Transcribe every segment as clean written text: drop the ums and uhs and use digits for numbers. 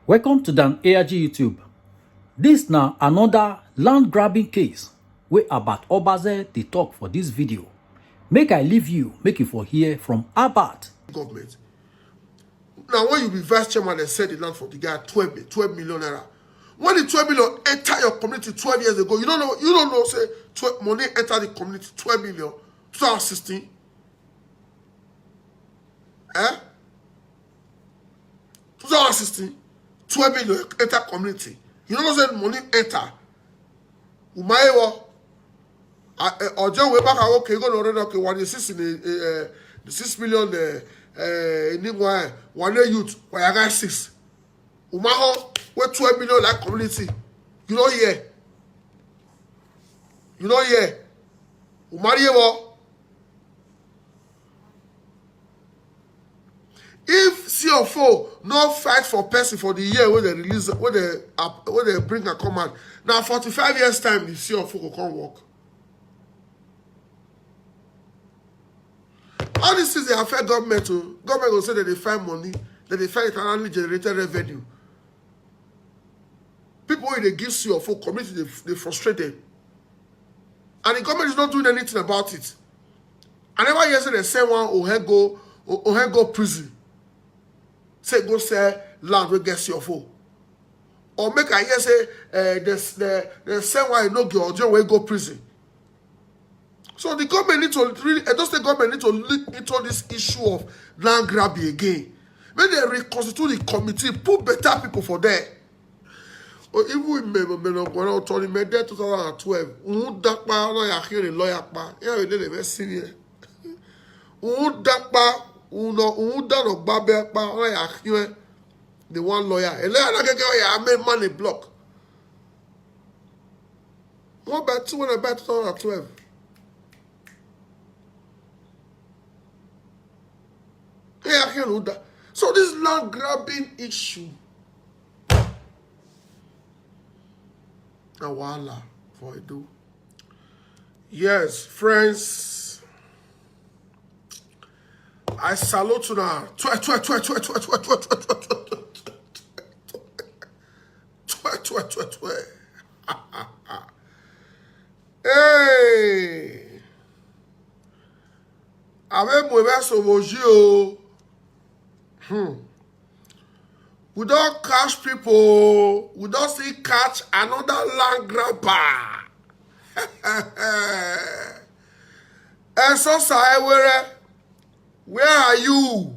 Welcome to Dan AIG YouTube. This now another land grabbing case wey Abat Obaze dey talk for this video. Make I leave you, make you for hear from Abat. Government. Now, when you be vice chairman, they said the land for the guy 12 million naira. When the 12 million enter your community 12 years ago, you don't know, say 12, money enter the community 12 million, 2016. 2016, 12 million enter community. You don't know, say money enter. Umaewa, or John way back, okay, go to okay, what is this in the 6 million, in one youth, why I got 6. Umaho, where 12 million like community. You know, yeah. You know, yeah. Umaewa. If CFO no fight for person for the year when they release, when they bring a command, now 45 years time the CFO will come work. All these things they affect government too. Government will say that they find money, that they find internally generated revenue. People when they give CFO community they frustrated, and the government is not doing anything about it. I never hear say they send one Ohengo prison. Say go sell land we get CFO. Or make I hear say the same one no go or we go prison. So the government need to really, just the government need to look into this issue of land grabbing again. When they reconstitute the committee, put better people for there. Or even when I told him that 2012, Udakpa no ya hear lawyer pa. Yeah, we did a very senior. Udakpa Uda no babe pa no ya hear the one lawyer. A lawyer na get ya make money block. What about 2012? So this land grabbing issue, a wala for Edo. Yes, friends, I salute you now. Hey, avec moi sauvoji. We don't catch people. We don't see catch another land grabber. And so where are you?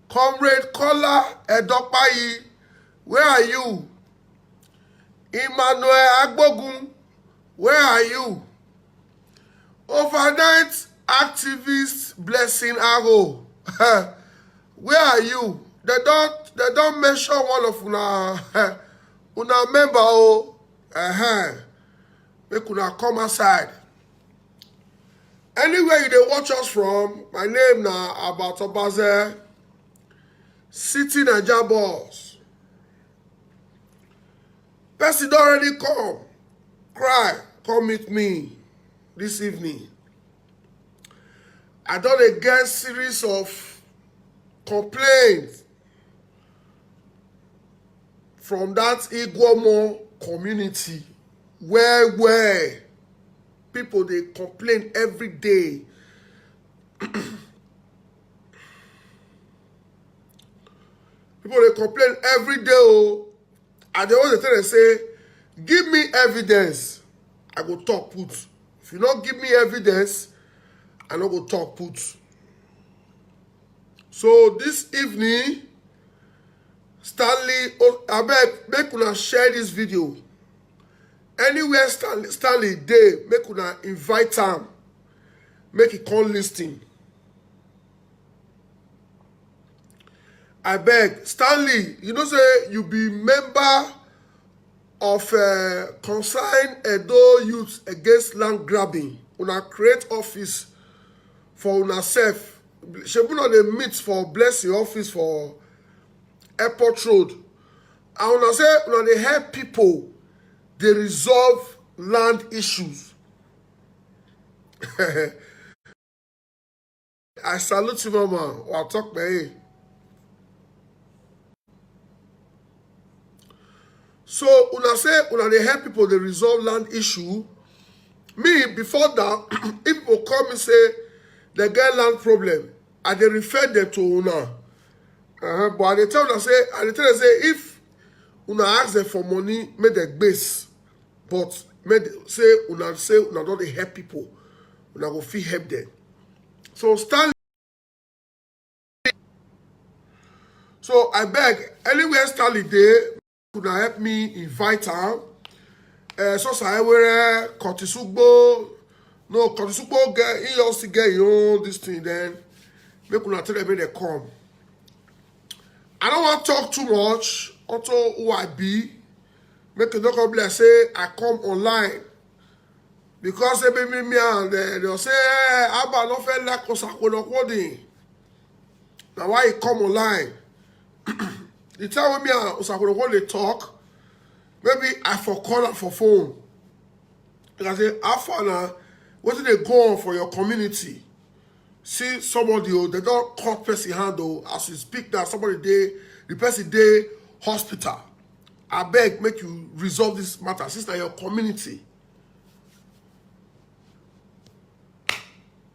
Comrade Kola Edopayi, where are you? Emmanuel Agbogun, where are you? Overnight activist Blessing Arrow, where are you? They don't mention one of una member oh. Make una come aside. Anywhere you dey watch us from, my name na Abat Obaze, City Naija boss. Person don already come, come meet me this evening. I don get series of complaints from that Igwomo community where people they complain every day. People they complain every day. Oh, and they always tell them say, give me evidence. I go talk put. If you don't give me evidence, I no go talk put. So this evening, Stanley, I beg, make una share this video. Anywhere Stanley dey, make una invite am, make he come listen. I beg, Stanley, you know say you be member of Concern Edo Youth Against Land Grabbing. Una create office for una self. Shebuna dey meet for Blessing office for Airport Road. And una say una dey help people. They resolve land issues. I salute you, Mama. I'll talk by you. So una say una dey help people dey resolve land issue. Me before that, if people call me say they get land problem, I dey refer them to una. But I dey tell them say if una ask them for money, make them base. But make say una don't dey help people, una go fit help them. So Stanley. So I beg anywhere Stanley dey, could help me invite her. So say where Kotisugbo, no Kotisugbo get he also get your own this thing. Then make una tell them when they come. I don't want to talk too much. Also who I be, make it not come like say I come online because they be me and they'll say Abba no feel like Osakolo Kwodi. Now why he come online? The time when me and Osakolo Kwodi talk, maybe I for call for phone. Like I say, how far now? What did they go on for your community? See somebody, they don't cut person hand though. As you speak now, somebody the person dey hospital. I beg, make you resolve this matter. Since na your community.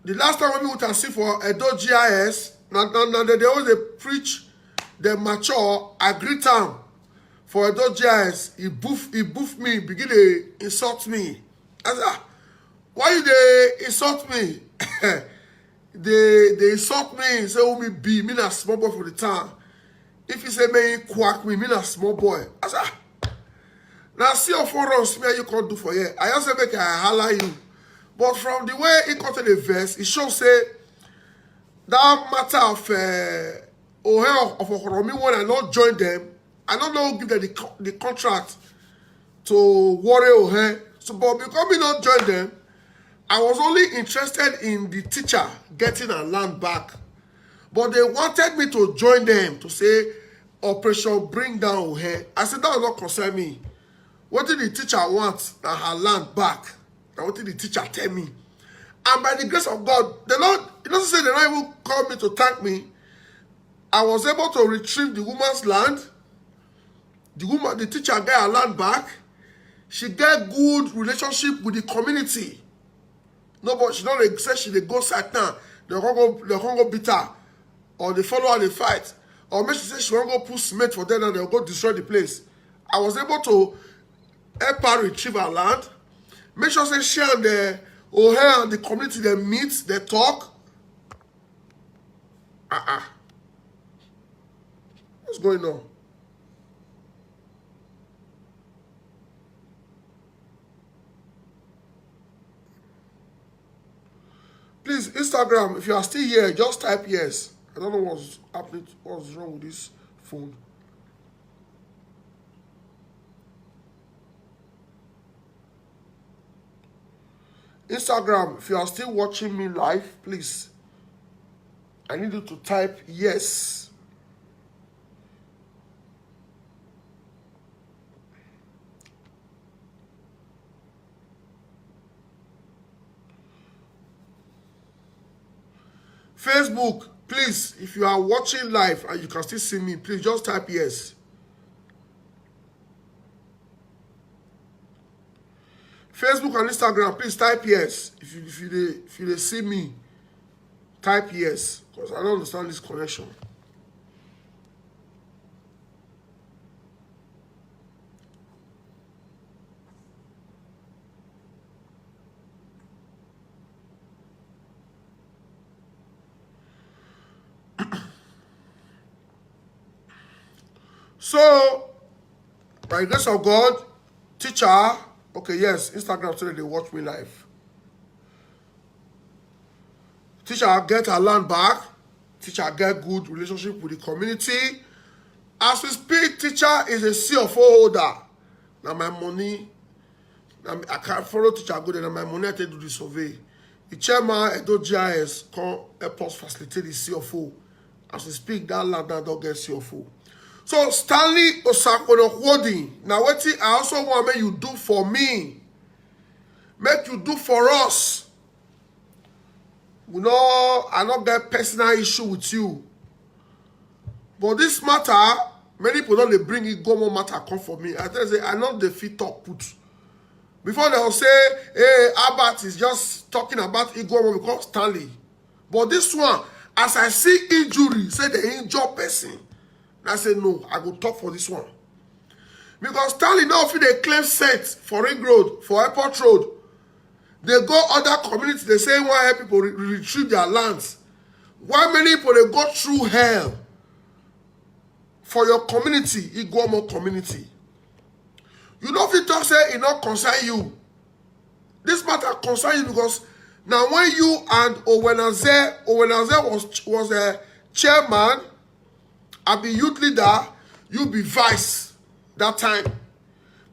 The last time when we went see for Edo GIS, now they always preach the mature, agree time for Edo GIS. He boof me, begin to insult me. I said, why you they insult me? they insult me, say who me be, me na small boy for the town. If you say me quack me na small boy. I said, now see your forums me you can't do for here. I just say make I holler you. But from the way he cut the verse, it shows say that matter of Ohe of Okoromi when I not join them, I don't know who give them the contract to worry Ohe. So but because me not join them, I was only interested in the teacher getting her land back. But they wanted me to join them to say, Operation Bring Down Ohe. I said, that will not concern me. What did the teacher want? Her land back. And what did the teacher tell me? And by the grace of God, the Lord, it doesn't say the Lord even called me to thank me. I was able to retrieve the woman's land. The teacher got her land back. She get good relationship with the community. No, but she don't say she dey go side now. They can't go beat her. Or they follow her, they fight. Or maybe she say she won't go put cement for them and they'll go destroy the place. I was able to help her retrieve her land. Make sure say she and the Ohe and the community they meet, they talk. What's going on? Please, Instagram, if you are still here, just type yes. I don't know what's happening, what's wrong with this phone. Instagram, if you are still watching me live, please, I need you to type yes. Facebook, please, if you are watching live and you can still see me, please just type yes. Facebook and Instagram, please type yes. If you see me, type yes. Because I don't understand this connection. So, by the grace of God, teacher, okay, yes, Instagram today they watch me live. Teacher get her land back. Teacher get good relationship with the community. As we speak, teacher is a CFO holder. Now my money, I can't follow teacher go there. Now my money I take do the survey. The chairman Edo GIS come help us facilitate the CFO. As we speak, that land now don't get CFO. So Stanley Osakwodi, now what I also want make you do for me, make you do for us. You know, I not get personal issue with you. But this matter, Many people don't they bring Igbomo matter come for me. I tell you, say, I know the fit talk put. Before they'll say, hey, Albert is just talking about Igbomo because Stanley. But this one, as I see injury, say the injured person, I say, no, I go talk for this one. Because Stanley now feel they claim set for Ring Road, for Airport Road. They go other communities, they say why help people retrieve their lands. Why many people they go through hell for your community, Igbomo community. You know if you talk say it not concern you. This matter concern you because now when you and Owenaze was a chairman, I be youth leader, you be vice that time.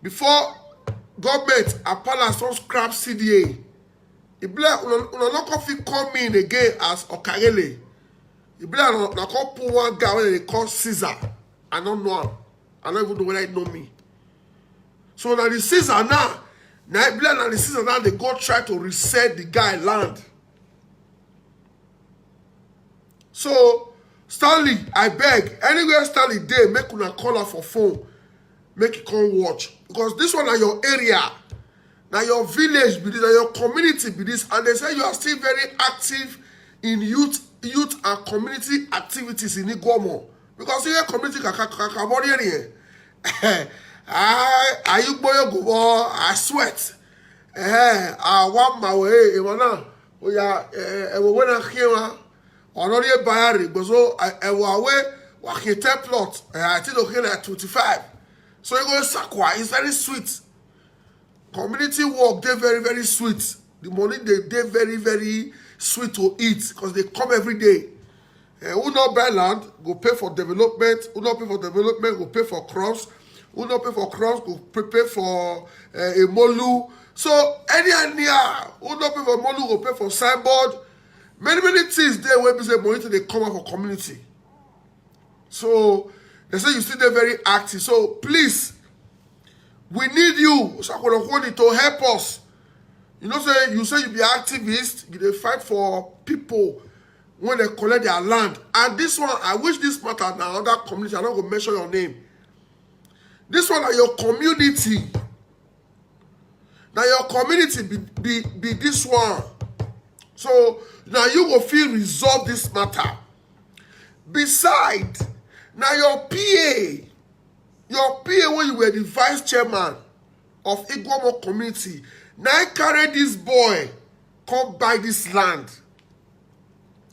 Before government Apala don't scrap CDA. It be like una not coffee come in again as Okarele. It be like una come pull one guy when they call Caesar. I don't know him. I don't even know whether he know me. So now the Caesar now the Caesar now they go try to reset the guy land. So Stanley, I beg, anywhere Stanley dey, make una call her for phone, make it come watch. Because this one are your area, now your village be this, now your community be this, and they say you are still very active in youth and community activities in Igbomo. Because here community kakabori here. I sweat. I want my way. Imana, oya, when I hear only a bayari, but so I will away. Walking 10 plot. I think okay like 25. So you go sakwa. It's very sweet. Community work they very very sweet. The money they very very sweet to eat because they come every day. Who not buy land go pay for development. Who not pay for development go pay for crops. Who not pay for crops go pay for a molu. So any who not pay for molu go pay for signboard. Many things there where people say money they come out for community. So they say you still there very active. So please, we need you to help us. You know, you say you be activist, you dey fight for people when they collect their land. And this one, I wish this matter now other community. I'm not gonna mention your name. This one are your community. Now your community be this one. So now you go feel resolve this matter. Beside, now your PA when you were the vice chairman of Igbomo community, now I carry this boy come buy this land.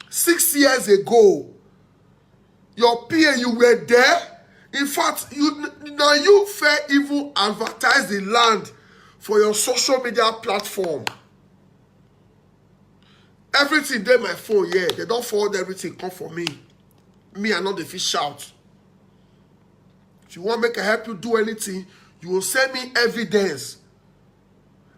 6 years ago, your PA, you were there. In fact, you fair even advertise the land for your social media platform. Everything there, my phone, yeah. They don't forward everything, come for me. Me, I know the fish shout. If you want me to help you do anything, you will send me evidence.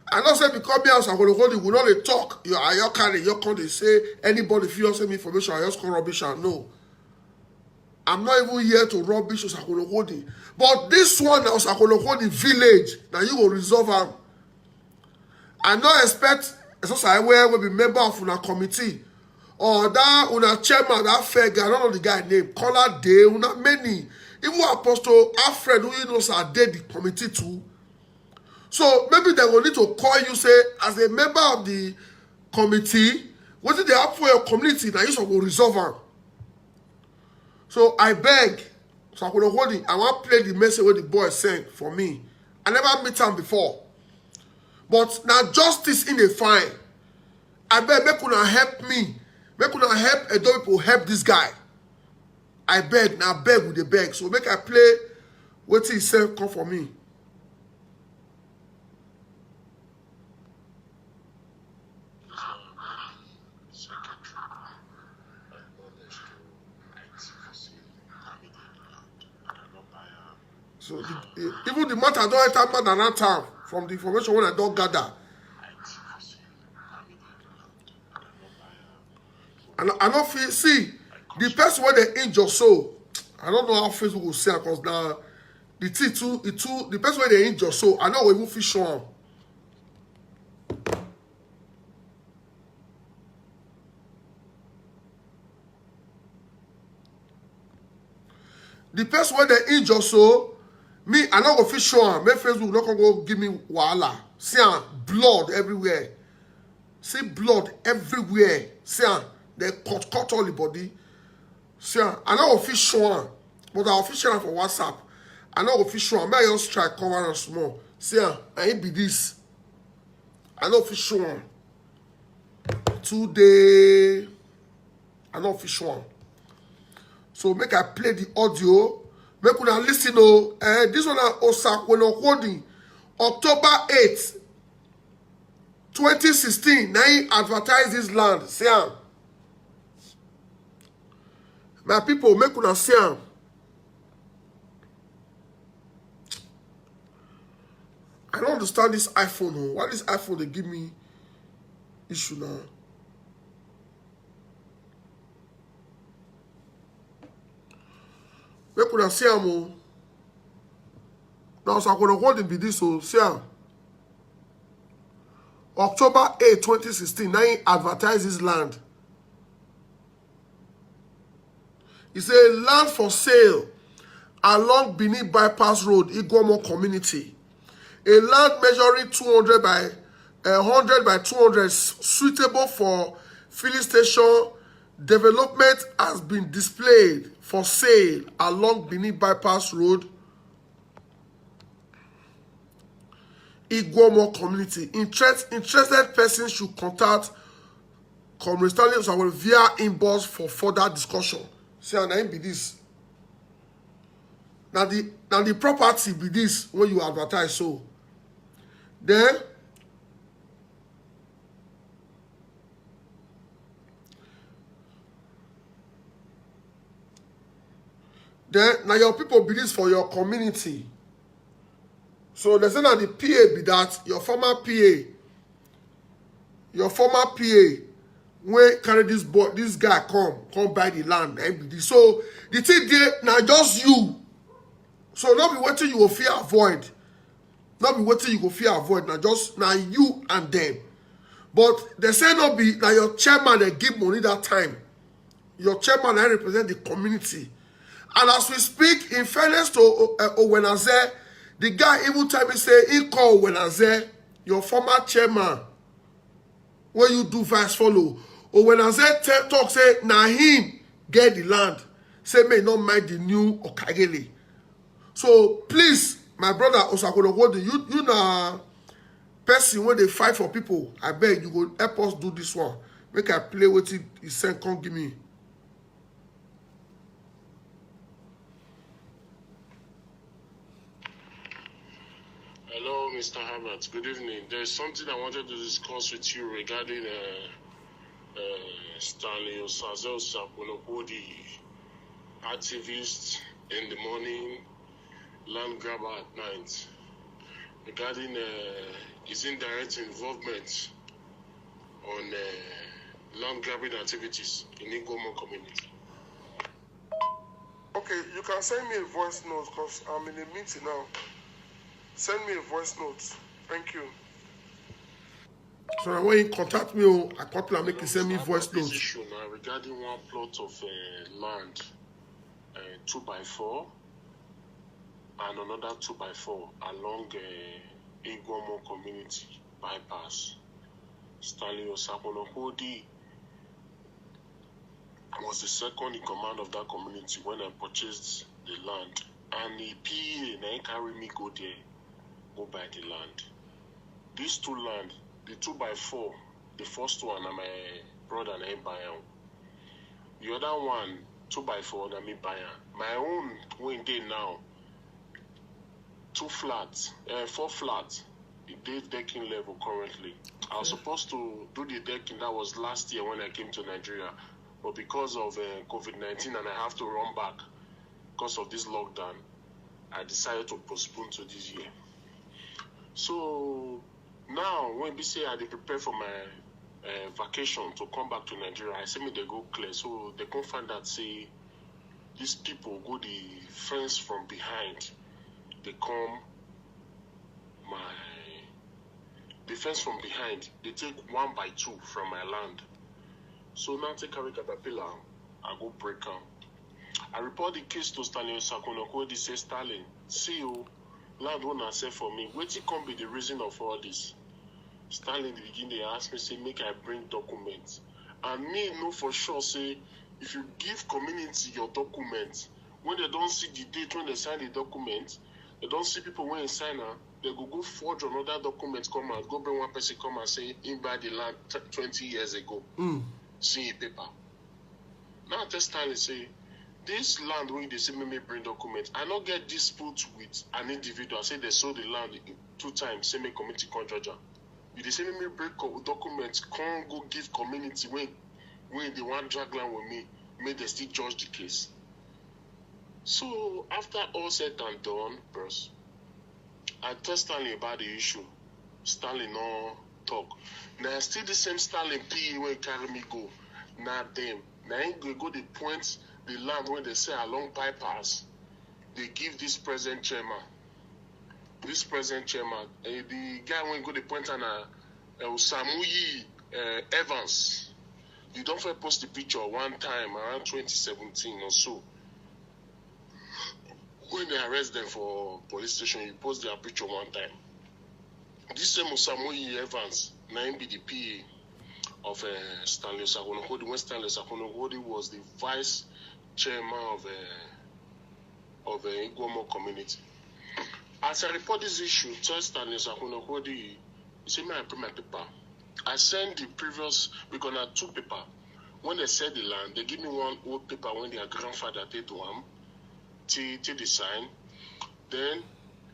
I don't say because me as I'm going to hold it, we not they talk. You carry, you can't they say anybody if you don't send me information, I just call rubbish and no. I'm not even here to rubbish Osakolokhodi. But this one now Osakolokhodi village, now you will resolve them. I don't expect I will be member of una committee. Or that una chairman, that fair guy, I don't know the guy name. Color Day, una many. Even Apostle Alfred, who you know are dead the committee too. So maybe they will need to call you, say, as a member of the committee, what did they have for your community? Now you should go resolve them. So I beg, so I want to play the message what the boy sent for me. I never met him before. But now justice in a fine. I beg, make una help me. Make una help Edo people help this guy. I beg, now beg with the beg. So make I play what he said come for me. So even the matter don't enter more than that time from the information when I don't gather. And I don't feel see the person where they injure so I don't know how Facebook will say because now the the person where they injure so I know we even fish on. the person wey dey injure so, me I no go fit show am. Make Facebook no come go give me wahala. See am, blood everywhere. See blood everywhere. See am, they cut all the body. See am, I no go fit show am, but I go fit share am for WhatsApp. I no go fit show am. Make I just try cover am small. See am, and it be this. I no fit show am. Today, I no fit show am. So make I play the audio. Make una listen o. This one na Osakwenokwodi, October 8th, 2016. Now he advertise this land. See am. My people, make una see am. I don't understand this iPhone. Oh. Why this iPhone they give me issue now? Make una see am o. Now so I gonna hold be this so see am. October 8, 2016. Now he advertise his land. He say land for sale along Benin Bypass Road, Igwomo community. A land measuring 200 by 100 by 200 suitable for filling station development has been displayed for sale along Benin Bypass Road, Igwomo community. Interested persons should contact Comrade Stanley Osakweno via inbox for further discussion. See how be this. Now the property be this when you advertise so. Then now your people be this for your community. So they say that the PA be that your former PA when carry this guy come buy the land and be this. So the thing there now just you. So not be waiting you go fear avoid. Not be waiting you go fear avoid. Now just now you and them. But they say not be now your chairman they give money that time. Your chairman I represent the community. And as we speak, in fairness to Owenaze, the guy even tell me say he call Owenaze, your former chairman, where you do vice follow. Owenaze talk say na him get the land. Say may not mind the new Okagele. So please, my brother Osakwenokwodi, you na person when they fight for people. I beg you go help us do this one. Make I play with it. He send come give me. Hello, Mr. Herbert. Good evening. There's something I wanted to discuss with you regarding Stanley Osakwenokwodi, activist in the morning, land grabber at night, regarding his indirect involvement on land grabbing activities in Igwomo community. Okay, you can send me a voice note because I'm in a meeting now. Send me a voice note. Thank you. So when you contact me, I contact and make you send me voice notes. Issue now regarding one plot of land, 2x4, and another 2x4 along Igwomo community bypass. Stanley Osakwenokwodi was the second in command of that community when I purchased the land, and the PA now carry me go there. Go buy the land. These two land, the 2x4, the first one, and my brother and I buy them. The other one, 2x4, and me buy them. My own when they now, 4 flats. The decking level currently. I was supposed to do the decking. That was last year when I came to Nigeria, but because of COVID-19 and I have to run back because of this lockdown, I decided to postpone to this year. So now when we say I prepare for my vacation to come back to Nigeria, I say me they go clear. So they can find that say these people go the fence from behind. They come the fence from behind. They take 1 by 2 from my land. So now take carry caterpillar, I go break them. I report the case to Stanley Osakwonokwo. Say, Stalin, see you, land owner say for me, wetin come be the reason of all this? Stanley in the beginning, they ask me, say, make I bring documents. And me know for sure, say, if you give community your documents, when they don't see the date when they sign the document, they don't see people when they sign her, they go forge another document, come out, go bring one person come and say, he buy the land 20 years ago. See a paper. Now I tell Stanley, say, this land where they say me bring document, I not get dispute with an individual. Say they sold the land 2 times, say me community contractor. If they say me bring documents, can't go give community when they want drag land with me, may they still judge the case. So after all said and done, bros, I tell Stanley about the issue. Stanley no talk. Now still the same Stanley PE when carry me go. Now them. Now ain't go the point the land when they say along bypass, they give this present chairman. This present chairman, the guy when go the point on Samuyi Evans. You don't first post the picture one time around 2017 or so. When they arrest them for police station, you post their picture one time. This same Samuyi Evans, now be the PA of Stanley Osakwonokwo. When Stanley Osakwonokwo was the vice chairman of the Igbomo community. As I report this issue, tell Stanley Osakwonokwo, he said, "May I print my paper?" I sent the previous, because I took paper. When they sell the land, they give me one old paper when their grandfather did to him, till the sign. Then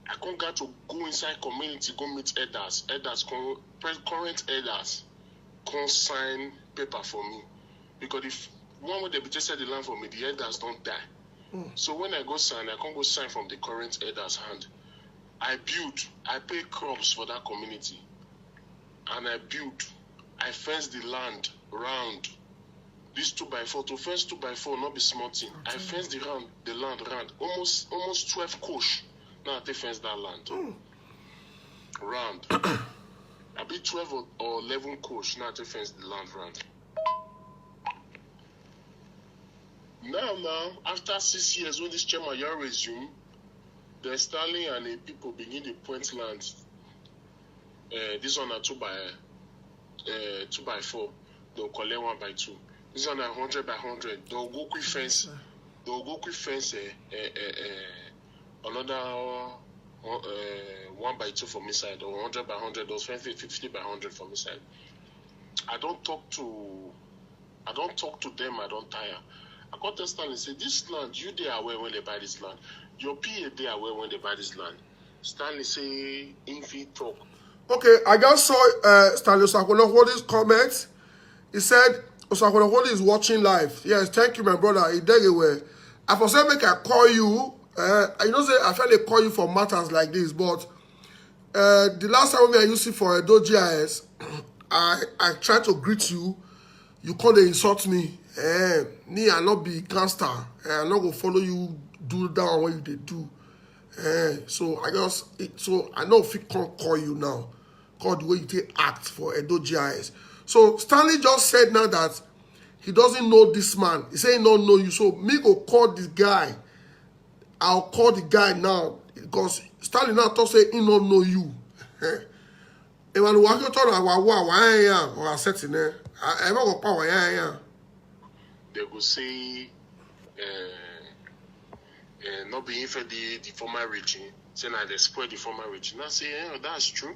I can't get to go inside community, go meet elders, current elders, can't sign paper for me. Because if one way they just sell the land for me, the elders don't die. So when I go sign, I can't go sign from the current elders' hand. I pay crops for that community. And I fence the land round. This 2x4, to fence 2x4, not be small thing. I fence the land round. Almost 12 coach. Now I fence that land. Round. I be 12 or 11 coach. Now I fence the land round. Now, after 6 years, when this chairman you resume, the Stanley and the people begin to point land. This one are 2x4. They'll collect 1x2. This one are 100x100. They'll go quick fence. Another 1x2 from inside, or 100x100. Those 50x100 from inside. I don't talk to them. I don't tire. I got to Stanley and say, this land, you they aware when they buy this land. Your PA they aware when they buy this land. Stanley say, if he talk. Okay, I just saw Stanley Osakwonokwo's comments. He said, Osakwonokwo is watching live. Yes, thank you, my brother. He did it well. I for say make I call you. I don't say I felt they call you for matters like this, but the last time I used it for Edo GIS, I tried to greet you. You can't insult me. Me, I not be gangster. I not go follow you do down what you they do. So I know if he can't call you now. Call the way you take act for Edo GIS. So Stanley just said now that he doesn't know this man. He said he don't know you. So me go call this guy. I'll call the guy now because Stanley now talk say he don't know you. And when you talk about why or setting there, I never go power They go say not being for the former regime, saying that they spoil the former regime. I say, that's true.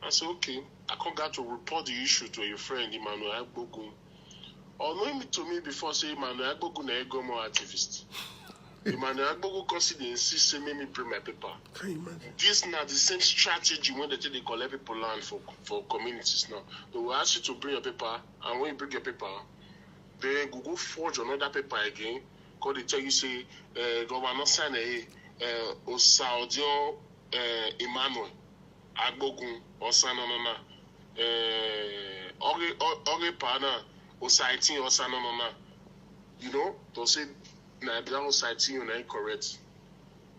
I say, okay, I can't get to report the issue to your friend Emmanuel Agbogun. Or knowing to me before say Emmanuel Agbogun na Igbomo activist. Emmanuel Agbogun consider insist say make me bring my paper. This now the same strategy when they collect people land for communities now. They will ask you to bring your paper, and when you bring your paper, then go forge another paper again. Because they tell you say governor sign Osaudion Emmanuel Agbogun Osanonona Ore Pana Osaitin Osanonona. You know, they say na that Osaitin you na correct.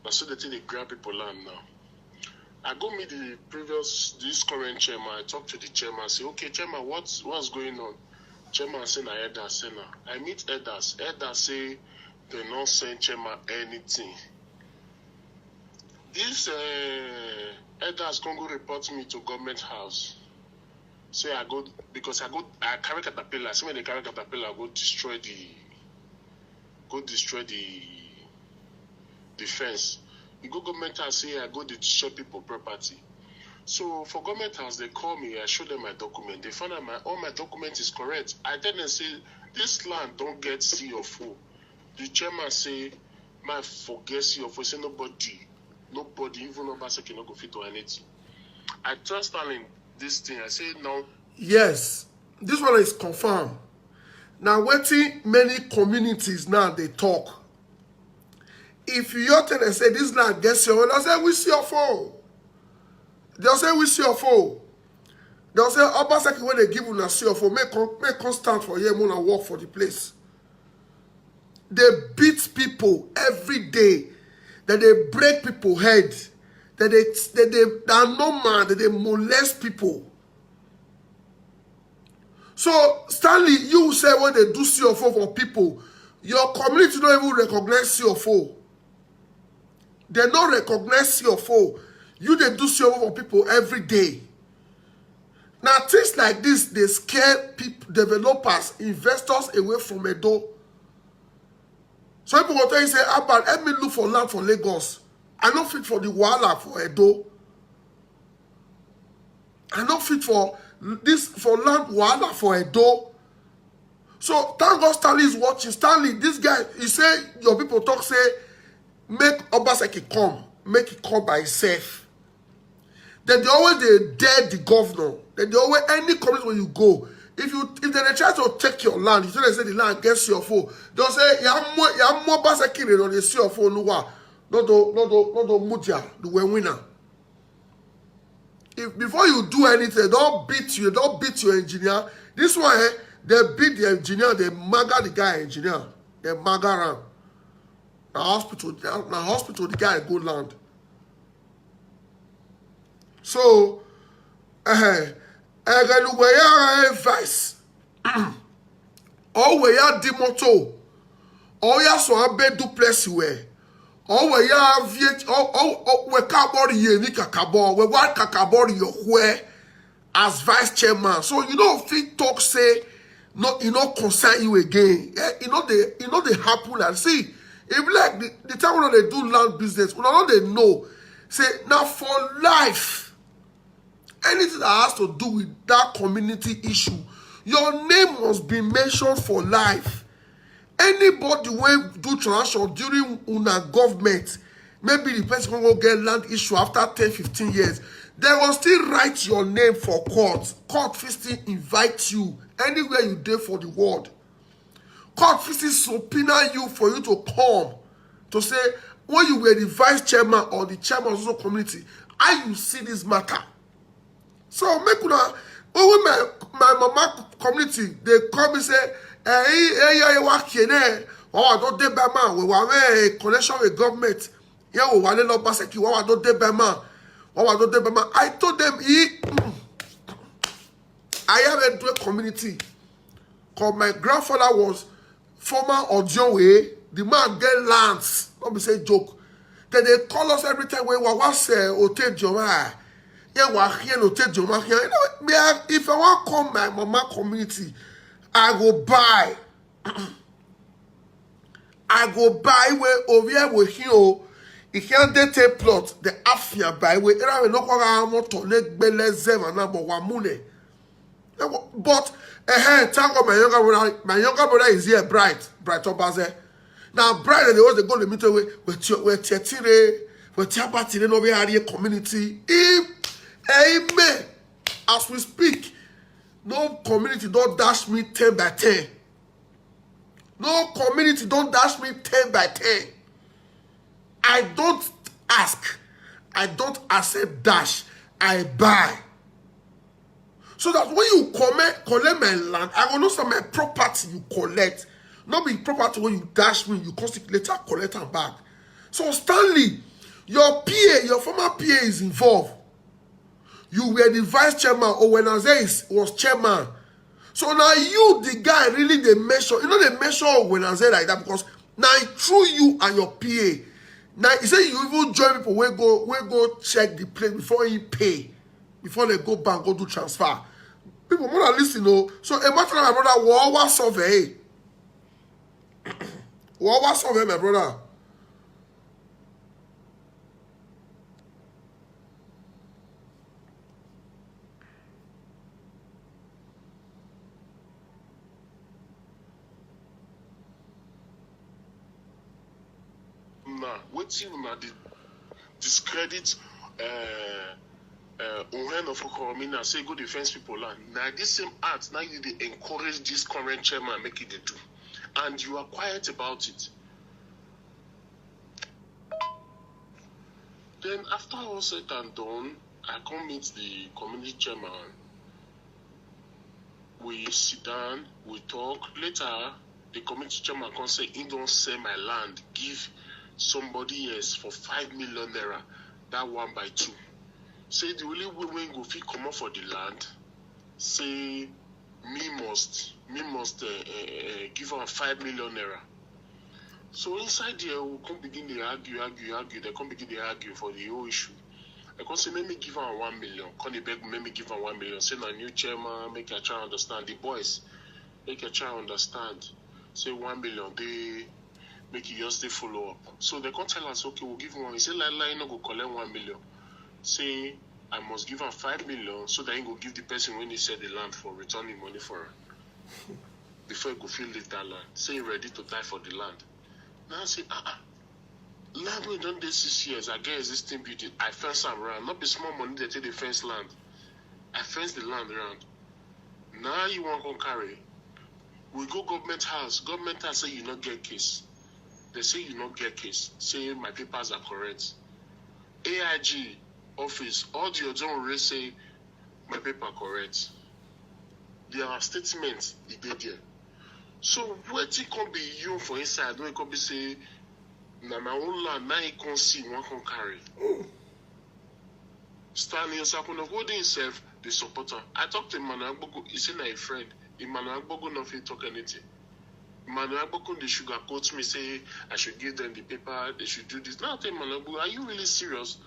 That's so they grab people land now. I go meet this current chairman. I talk to the chairman. I say, okay, chairman, what's going on? Chairman say na elders say na. I meet elders. Elders say They not send chairman anything. This elders Congo report me to government house. Say I go because I carry caterpillar. See when they carry caterpillar, I go destroy the fence. You go government house, say I go destroy people property. So for government house, they call me, I show them my document. They found out all my document is correct. I tell them, say, this land don't get CFO. The chairman say, man, forget CFO. Say nobody, even Obaseki no go fit to anything. I tell Stalin this thing. I say, no. Yes, this one is confirmed. Now, waiting many communities now, they talk. If you tell them, say, this land gets CFO, they'll say, we CFO. They'll say, we CFO. They'll say, Obaseki, when they give you a CFO, make constant for him and work for the place. They beat people every day. That they break people's head. That they are no man. That they molest people. So, Stanley, you say when they do CFO for people, your community don't even recognize CFO. They don't recognize CFO. You they do CFO for people every day. Now, things like this, they scare people, developers, investors away from Edo. Some people will tell you, say, Abba, let me look for land for Lagos. I don't fit for the Wala for Edo. I don't fit for this for land Wala for Edo. So thank God Stanley is watching. Stanley, this guy, he say your people talk, say, make Obaseki come. Make it come by himself. Then they always dare the governor. Then they always any community where you go. If they try to take your land, you say the land gets your phone. They'll say ya more Obaseki on the CFO no no mutia the winner. If before you do anything, don't beat your engineer. This one, they beat the engineer, they maga the guy engineer, they maga around. Now hospital, the guy go land. So, I got to advice. Oh, we are the motto. Oh, yeah, so I bet duplex way. Oh, we are viet. Oh, we can't ye ni kakabo. We want kakabo your where as vice chairman. So you know, if he talk say no, you know, concern you again. Yeah, you know they happen and see. If like the time when they do land business, when they know, say now for life. Anything that has to do with that community issue, your name must be mentioned for life. Anybody when do transaction during una government, maybe the person will get land issue after 10, 15 years, they will still write your name for court. Court still invite you anywhere you did for the world. Court still subpoena you for you to come to say when you were the vice chairman or the chairman of the community, how you see this matter. So make una when my mama community they come and say work here I don't dey by man we want a connection with government here we want no Obaseki we don't dey by man I told them I have a dual community because my grandfather was former Ojonwe. The man get lands, don't be say joke. Then they call us every time we was Ote Joma. Yeah, we're here Ote Joma here. You know, if I want to come my mama community, I go buy. I go buy where over here we here. If you dey take plot, the afia buy where era we no kwa amo to leg bele zema na bo wamune. But tango my younger brother is here, Bright Obaze. Now Bright and they always go to meet away with Tietire, with Tiabatire no be area community. Amen. As we speak, no community don't dash me 10 by 10. No community don't dash me 10 by 10. I don't ask. I don't accept dash. I buy. So that when you collect my land, I will know some my property you collect. Not be property when you dash me, you constantly later collect and back. So Stanley, your PA, your former PA is involved. You were the vice chairman, or when Azay was chairman. So now you, the guy, really they measure. You know they measure when Azay like that because Now through you and your PA. Now he say you even join people wey go check the place before he pay, before they go bank go do transfer. People more than listen o. So a matter of my brother we always survey. We always survey my brother. Nah, wetin una dey discredit Ohen of Okoromina say go defense people land. Now this same act now you dey encourage this current chairman make it dey do, and you are quiet about it. Then after all said and done, I come meet the community chairman. We sit down, we talk. Later, the community chairman come say he don't sell my land, give somebody else for 5 million naira, that 1/2. Say the only way we go fit come up for the land, say me must give am 5 million naira. So inside there, we come begin to argue. They come begin to argue for the whole issue. I come say, make me give am 1 million. Come the beg, make me give am 1 million. Say, na new chairman, make I try understand. The boys, make I try understand. Say 1 million, they make you just stay follow up. So they come tell us, okay, we'll give 1. He say, you no go collect 1 million. Say, I must give am 5 million so that he go give the person when he sell the land for returning money for her. Before he go feel leave that land. Say he ready to die for the land. Now I say, land we done this 6 years, I get existing building, I fence am around. Not be small money they take the fence land. I fence the land around. Now you want to carry. We go government house. Government house say you not get case. They say you not get case. Say my papers are correct. AIG office, all the other say my paper correct. Their statement is there. So what it can be you for inside? No, it can be say, na my own land, now he can see, one can carry. Stanley Osakuna holding himself, the supporter. I talked to Emmanuel Agbogo, he said, a friend. Emmanuel Agbogo not fit talk anything. Emmanuel Agbogo, they sugarcoat me, say, I should give them the paper, they should do this. Now I tell Emmanuel Agbogo, are you really serious?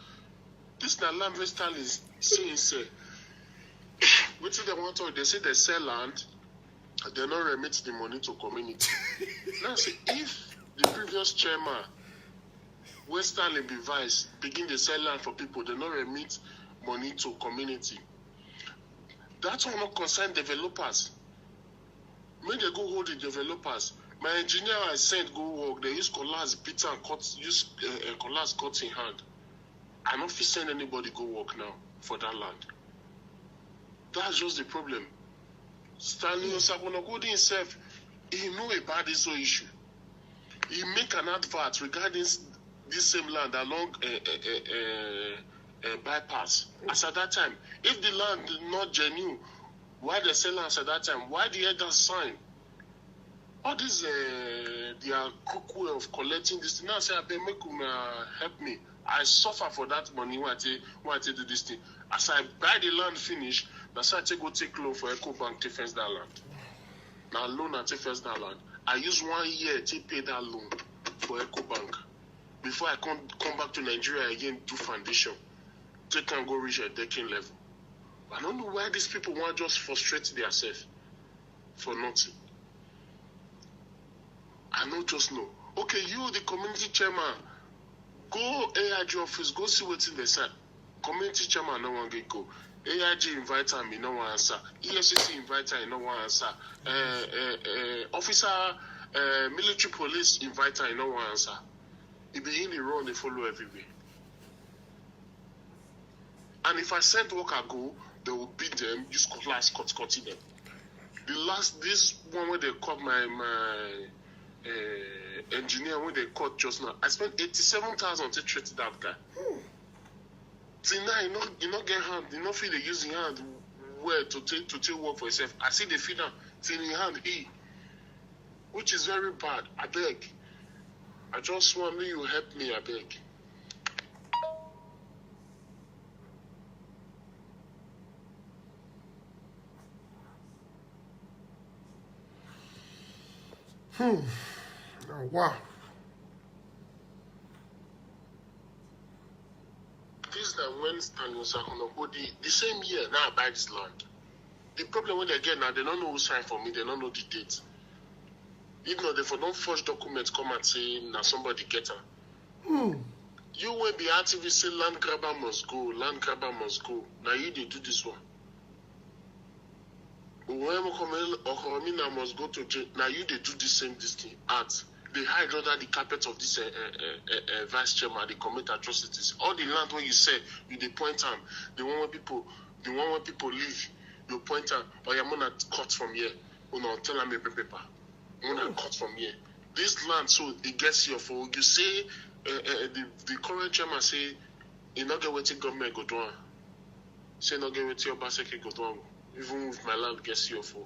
This na land where Stanley is saying, say, what do they want to do? They say they sell land, they not remit the money to community. Now say, if the previous chairman, where Stanley be vice, begin to sell land for people, they not remit money to community. That will not concern developers. When they go hold the developers, my engineer I sent go work, they use collars, bitter and cut, use collars cut in hand. I not fit send anybody go work now for that land. That's just the problem. Stanley Osakuna himself, he know about this whole issue. He make an advert regarding this same land along bypass. As at that time, if the land is not genuine, why they sell us at that time? Why the elders sign? All this, they are quick way of collecting this thing. Now I say, I beg, make help me. I suffer for that money when I take do this thing. As I buy the land finish, that's why I take go take loan for EcoBank to fence that land. Now loan I take fence that land. I use 1 year to pay that loan for EcoBank. Before I come back to Nigeria again, do foundation. They can go reach a decking level. I don't know why these people want to just frustrate themselves for nothing. I don't just know. Okay, you, the community chairman, go AIG office, go see what's in the side. Community chairman, no one get go. AIG invite me, no one answer. EFCC invite me, no one answer. Officer, military police invite me, no one answer. If they in the run, they follow everywhere. And if I send worker go, they will beat them, use cutlass, cutting them. This one where they cut my engineer, when they cut just now, I spent 87,000 to treat that guy. Till now, you not get hand, you not feel they use your hand where to take work for yourself. I see the feed down till in hand which is very bad. I beg. I just want you to help me, I beg. Oh, wow. notice that when Stanley Osakunokodi, the same year, now I buy this land. The problem when they get now, they don't know who signed for me, they don't know the date. If not, they for don't forge documents come and say, now somebody get her. You will be actively say land grabber must go, land grabber must go. Now you they do this one. Whoever Okoromina must go to jail. Now you they do the same this thing. They hide under the carpet of this vice chairman. They commit atrocities. All the land when you say you they point out. The one where people leave, you point out. Or you're gonna cut from here. Or not tell them a paper. I'm gonna cut from here. This land, so it gets your for you say. The current chairman say he not get what government go do. Say not get what Obaseki go do. Even if my land gets your for.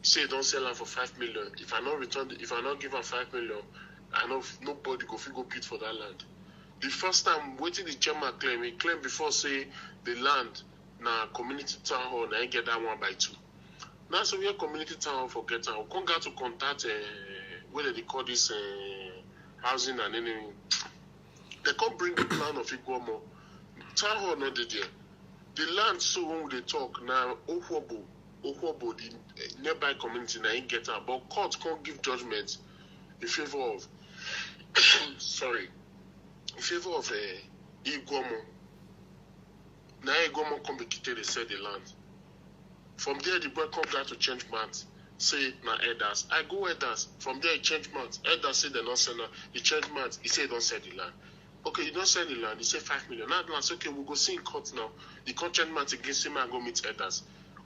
Say don't sell land for 5 million. If I not give her 5 million, I know nobody go bid for that land. The first time waiting the chairman claim, he claimed before say the land na community town hall, na get that 1 by 2. Now so we have community town hall for get town. Come got to contact whether they call this housing and anything. They can't bring the plan of Iguamo. Town hall not there. The land, so when they talk now, Okwobo, the nearby community, now ain't get out. But court can't give judgment in favor of, in favor of Iguamo. Now Iguamo come be quitted, they sell the land. From there, the boy come down to change math. Say na elders. I go elders. From there, he change months. Elders say they don't sell land. He change months. He say he don't sell the land. Okay, you don't sell the land. He say 5 million. Now the land say, okay, we'll go see in court now. He can't change months against him and go meet elders.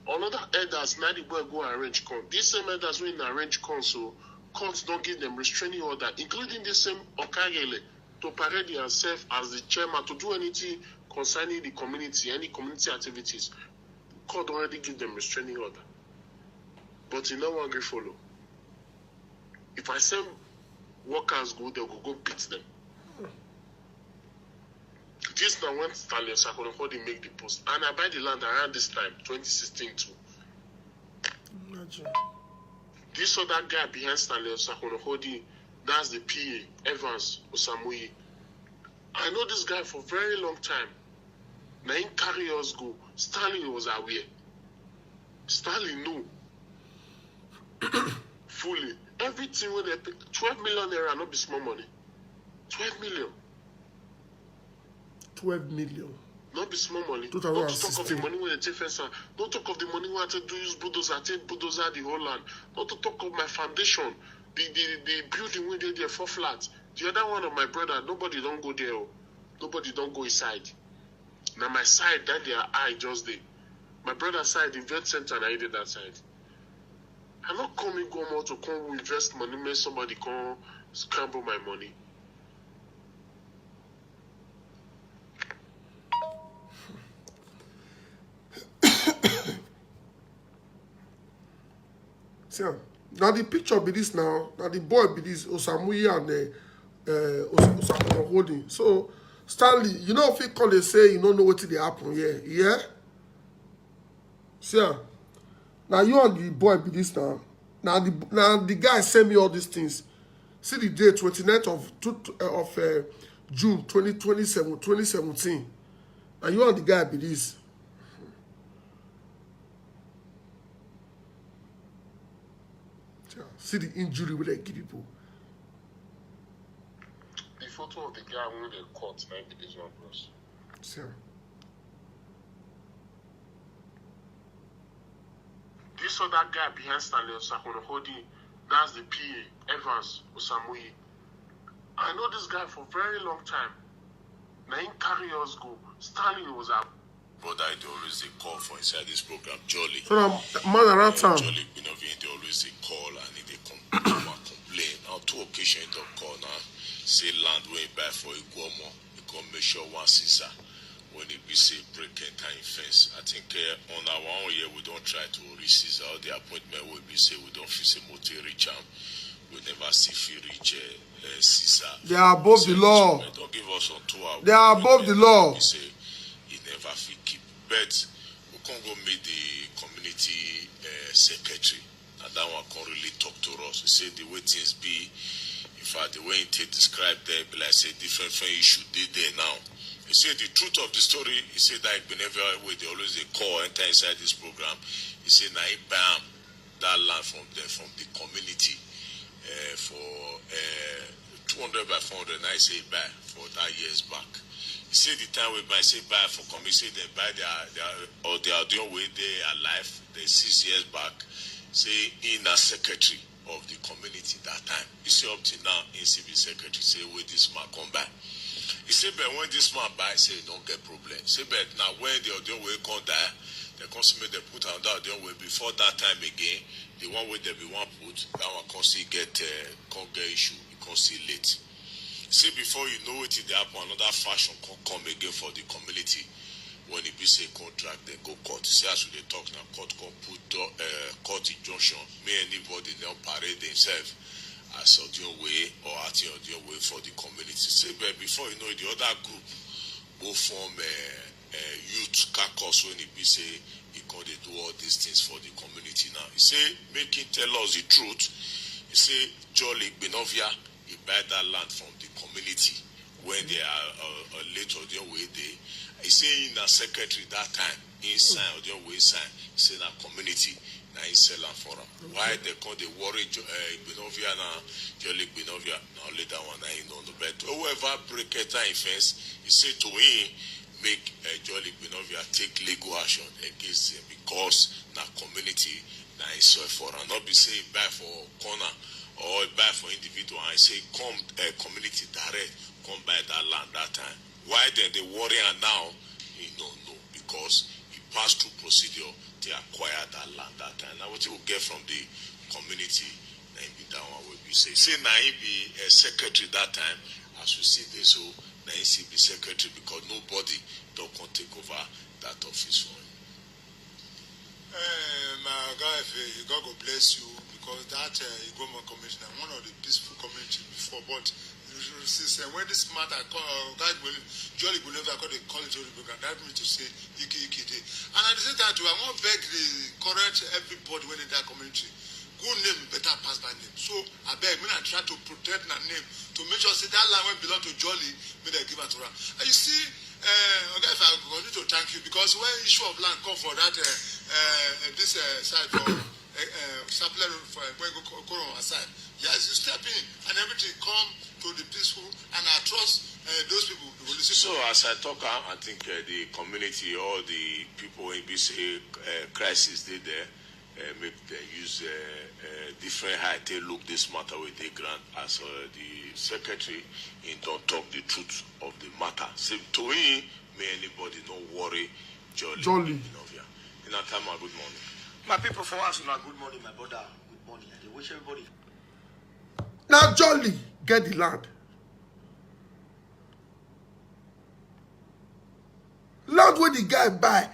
Another elders, now the boy go arrange con. These same elders when arrange con, so courts don't give them restraining order, including the same Okagele, to parade himself as the chairman to do anything concerning the community, any community activities. Court already give them restraining order. But you know one will follow. If I send workers go, they will go beat them. This now when Stanley Osakunokodi make the post. And I buy the land around this time, 2016 too. Imagine. This other guy behind Stanley Osakunokodi, that's the PA, Evans Osamuyi. I know this guy for a very long time. Now in carry us go. Stanley was aware. Stanley knew. Fully. Everything when they pay 12 million naira, not be small money. 12 million. 12 million. Not be small money. Not to talk of the money when they take fence. Not talk of the money when I take do use bulldozer, take bulldozer the whole land. Not to talk of my foundation, the building when they there 4 flats. The other one of my brother, nobody don't go there. Nobody don't go inside. Now my side, that their eye just there. My brother's side, the vet center, and I did that side. I'm not coming go more to come invest money, make somebody come scramble my money. See, now the picture be this now. Now the boy be this Osamuyi and Osakunokodi. So Stanley, you know if you call they say you don't know what they happen here. Yeah? See, now you and the boy be this now. Now the guy send me all these things. See the date 29th of June 2017. And you and the guy be this. See the injury where they give people. The photo of the guy when they caught 90 days one bros. See. This other guy behind Stanley Osakunokodi, that's the PA, Evans Osamuyi. I know this guy for a very long time. Now in carry us go. Stanley was out. Brother, they always they call for inside this program, Jolly. So man around town. Jolly, they always they call and they complain. Now 2 occasions they call now. Say land way back for Iguamo. They come make sure one Caesar. When it be say break time fence. I think on our own year we don't try to reach Caesar. All the appointment will be say we don't feel say motor reach him. We never see if he reach Caesar. They are above the law. Don't give us on 2 hours. They are above the law. We say he never feel keep. But we can't go meet the community secretary. And that one can really talk to us. We say the way things be, in fact, the way it described there, be like say different issue they there now. He said the truth of the story, he said that whenever they always they call, enter inside this program, he said now he bam that land from the community for 200 by 400, now he say buy for that years back. He said the time we buy, say buy for community, they buy they are doing way they alive, they 6 years back, say in a secretary of the community that time. He say up to now in civil secretary, say where this man come back. He said, but when this man buy, say don't get problem. He said, but now when the audio will come die, the consumer they put on that audio way before that time again, the one where they be one put, that one can still get issue, it can still late. He said before you know it, they happen another fashion can come again for the community. When it be say contract, then go court. He say as we talk now, court can put court injunction. May anybody now parade themselves as audio way or at the audio way for the community. Say, but before you know it, the other group go form youth caucus when it be say he can they do all these things for the community now. He say, make him tell us the truth. He say, Jolly Benovia, he buy that land from the community when they are late audio way day. He say in a secretary that time, inside audio way sign, he say na community. Now he sell them for them. Why they call the worry Benovia now, Jolly Benovia, now later one I know no but whoever break a time fence, he say to him, make Jolly Benovia take legal action against him because na community now he sell for them. Not be say buy for corner or buy for individual and say come community direct, come buy that land that time. Why then they worry and now he don't know because he passed through procedure to acquire that land that time. Now what you will get from the community, now be that one will be say now he be a secretary that time, as we see this, so now he be secretary because nobody don't can take over that office for him. My guy, God will bless you because that Igoma commissioner, one of the peaceful community before, but when this matter Jolly Benovia called the college of the program, that means to say Iki. And at the same time, I want to beg the current everybody when in that community. Good name better pass by name. So I beg, I try to protect that name to make sure say that land when belong to Jolly, may they give it to her. And you see, okay, if I continue to thank you because when issue of land come for that this side for supply for when go aside. Yes, you step in and everything come to the peaceful, and I trust those people will listen. So as I talk, I think the community, all the people in this crisis they there, make them use different height. They look this matter with the grant as the secretary in don't talk the truth of the matter. So to him, may anybody not worry, Jolly. Benovia. In that time, good morning. My people for us, good morning, my brother. Good morning. I wish everybody. Now Jolly get the land. Land where the guy buy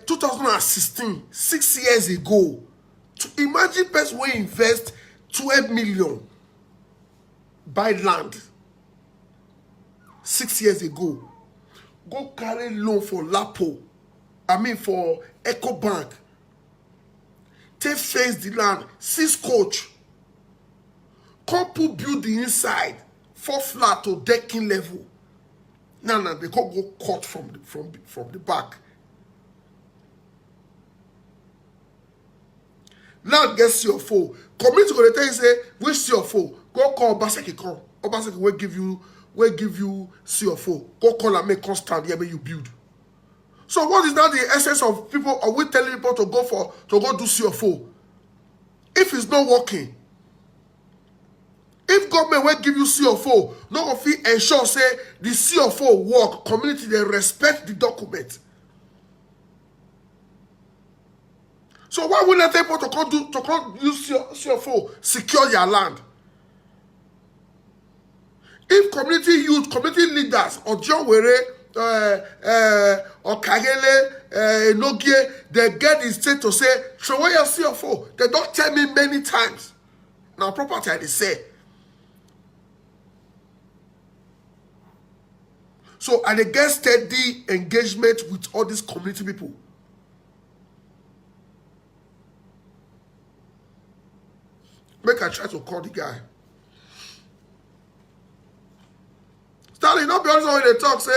2016, 6 years ago. To imagine person wey invest 12 million buy land 6 years ago. Go carry loan for Lapo. For EcoBank. Take face the land, 6 coach. Couple build the inside, 4 flat to decking level. Now they can't go cut from the back. Land get CFO. Community go tell you say, which CFO? Go call Obaseki come. Obaseki will give you CFO. Go call and make constant here when you build. So what is now the essence of people? Are we telling people to go do CFO? If it's not working, if government will give you CFO, no go fit ensure say the CFO work. Community they respect the document. So why would not people to come use CFO secure your land? If community youth, community leaders, or John Were, or Kagele, Nogie, they get the state to say, show where your CFO. They don't tell me many times. Now property they say. So and they get steady engagement with all these community people. Make I try to call the guy. Stanley, not be honest when they talk, say,